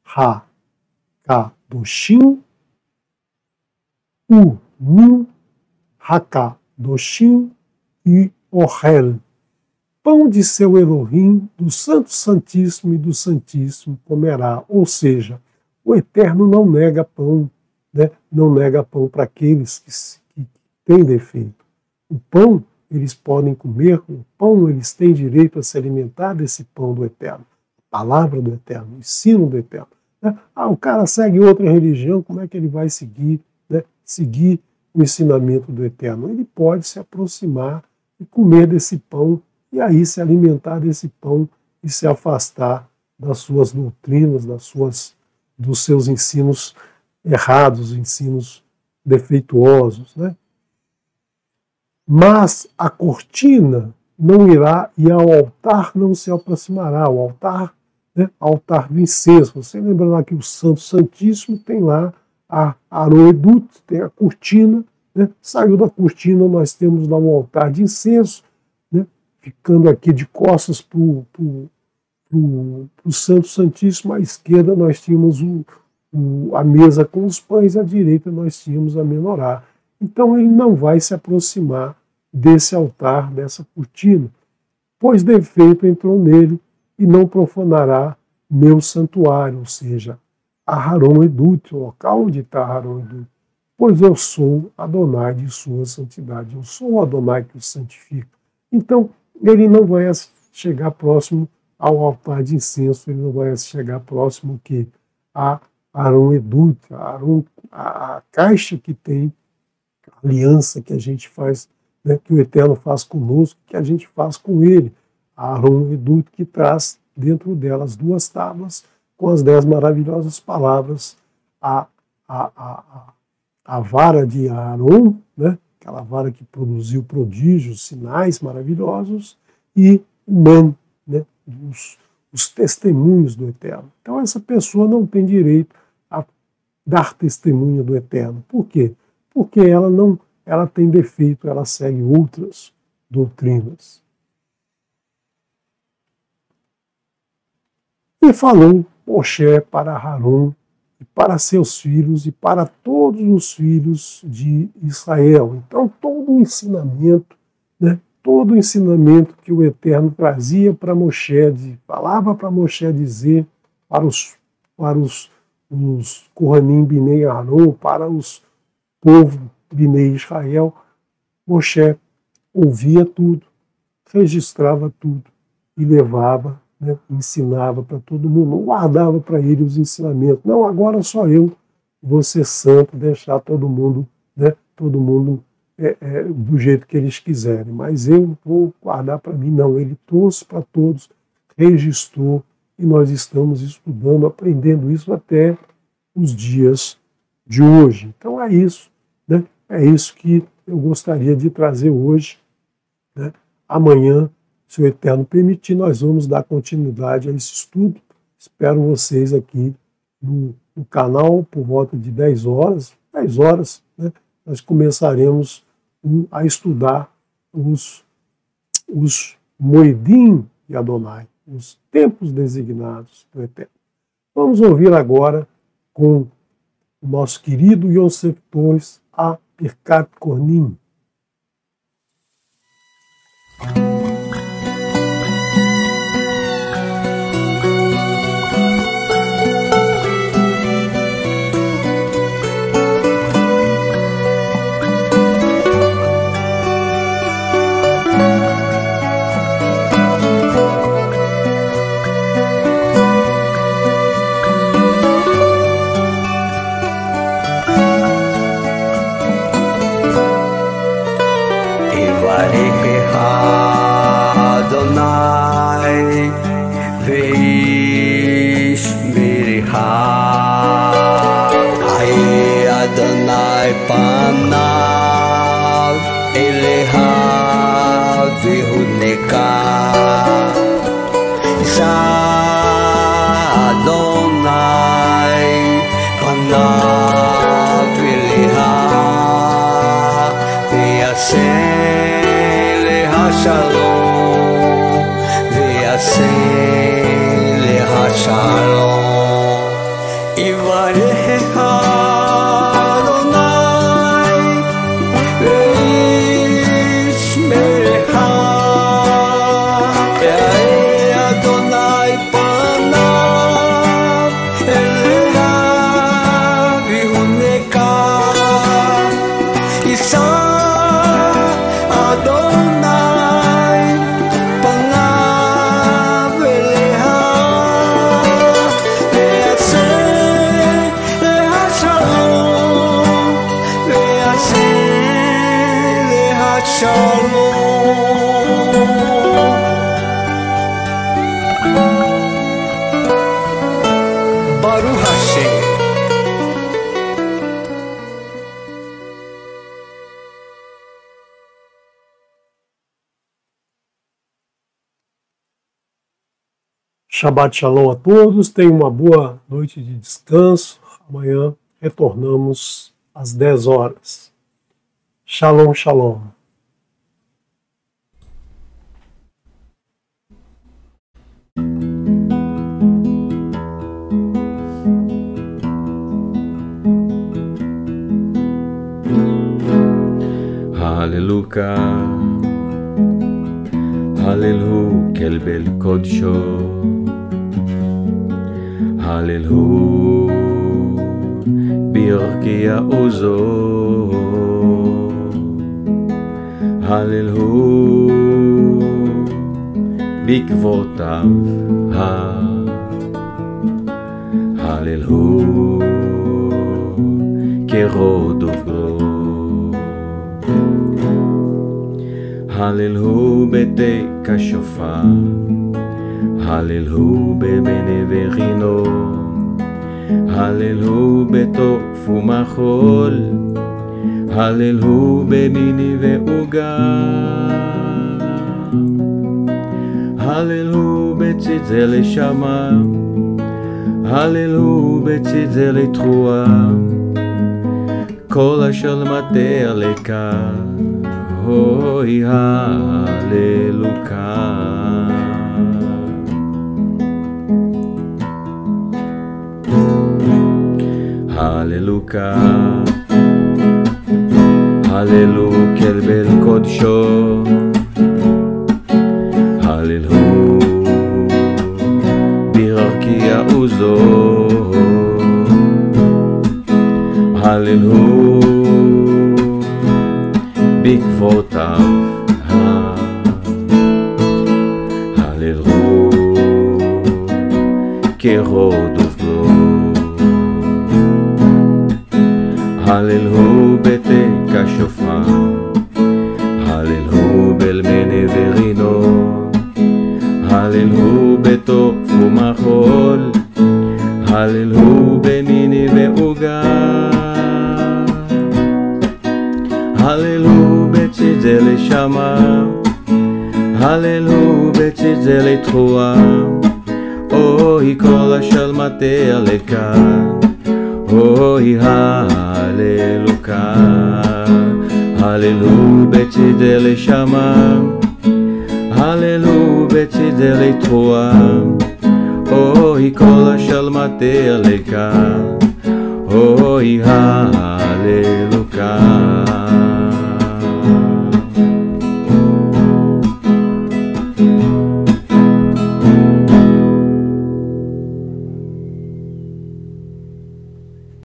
ha kadoshim u min hakadoshim e ohel. Pão de seu Elohim, do Santo Santíssimo e do Santíssimo comerá. Ou seja, o Eterno não nega pão, né? Não nega pão para aqueles que têm defeito. O pão eles podem comer, o pão eles têm direito a se alimentar desse pão do Eterno, a palavra do Eterno, o ensino do Eterno, né? O cara segue outra religião, como é que ele vai seguir, né, seguir o ensinamento do Eterno? Ele pode se aproximar e comer desse pão, e aí se alimentar desse pão e se afastar das suas doutrinas, dos seus ensinos errados, ensinos defeituosos, né? Mas a cortina não irá e ao altar não se aproximará. O altar, né, altar do incenso. Você lembra lá que o Santo Santíssimo tem lá a Aroedut, tem a cortina, né? Saiu da cortina, nós temos lá um altar de incenso, né, ficando aqui de costas para o Santo Santíssimo. À esquerda nós tínhamos a mesa com os pães, à direita nós tínhamos a menorá. Então ele não vai se aproximar desse altar, dessa cortina, pois defeito entrou nele e não profanará meu santuário, ou seja, Aharon Edut, o local onde está Aharon Edut, pois eu sou Adonai de sua santidade, eu sou o Adonai que o santifica. Então, ele não vai chegar próximo ao altar de incenso, ele não vai chegar próximo que a Aharon Edut, a caixa que tem a aliança que a gente faz, né, que o Eterno faz conosco, que a gente faz com ele. A Aharon Edut, que traz dentro dela as 2 tábuas com as 10 maravilhosas palavras, a vara de Aaron, né, aquela vara que produziu prodígios, sinais maravilhosos, e o man, né, os testemunhos do Eterno. Então essa pessoa não tem direito a dar testemunho do Eterno. Por quê? Porque ela tem defeito, ela segue outras doutrinas. E falou Moshe para Aharon, e para seus filhos e para todos os filhos de Israel. Então, todo o ensinamento, né, todo o ensinamento que o Eterno trazia para Moshe, falava para Moshe dizer para os Kohanim Binei Aharon, para os povo Binei Israel, Moshe ouvia tudo, registrava tudo e levava, né, ensinava para todo mundo, guardava para ele os ensinamentos. Não, agora só eu vou ser santo, deixar todo mundo, né, do jeito que eles quiserem, mas eu vou guardar para mim. Não, ele trouxe para todos, registrou, e nós estamos estudando, aprendendo isso até os dias de hoje. Então é isso, né? É isso que eu gostaria de trazer hoje, né? Amanhã, se o Eterno permitir, nós vamos dar continuidade a esse estudo. Espero vocês aqui no canal por volta de 10 horas. 10 horas, né, nós começaremos a estudar os Moedim de Adonai, os tempos designados do Eterno. Vamos ouvir agora com o nosso querido Yosef Torres a Birkat Kohanim. פניו אליה והונקה אדוני פניו אליה ויעשה לה שלום ויעשה לה שלום יברך Shabbat Shalom a todos, tenham uma boa noite de descanso. Amanhã retornamos às 10 horas. Shalom, shalom. Hallelujah, Hallelujah, kel bel kodsho. Hallelujah, birkia ozo. Hallelujah, bikvotav. Hallelujah, kerodovro. Hallelujah, bete kashofar. Hallelujah, bemeneverino. Hallelujah, betofu machol. Hallelujah, bemini veuga. Hallelujah, betzitze leshama. Hallelujah, betzitze letrua. Kol asher mater leka. Hoi Hallelujah. Hallelujah, Hallelujah, kel bel kodsho. Hallelujah, birkia uzo. Hallelujah, bikvotav. Hallelujah, kerodovro. Hallelujah, bete kashofar. Hallelujah, belmeneverino. Hallelujah, betofu machol. Hallelujah, bemini veuga. Hallelujah, betzitze leshama. Hallelujah, betzitze letrua. Ohi kol asher mater lekan. Hoi Hallelujah, Hallelujah, betzitze leshama. Hallelujah, betzitze letrua. Ohi kol asher mater lekan. Hoi Hallelujah.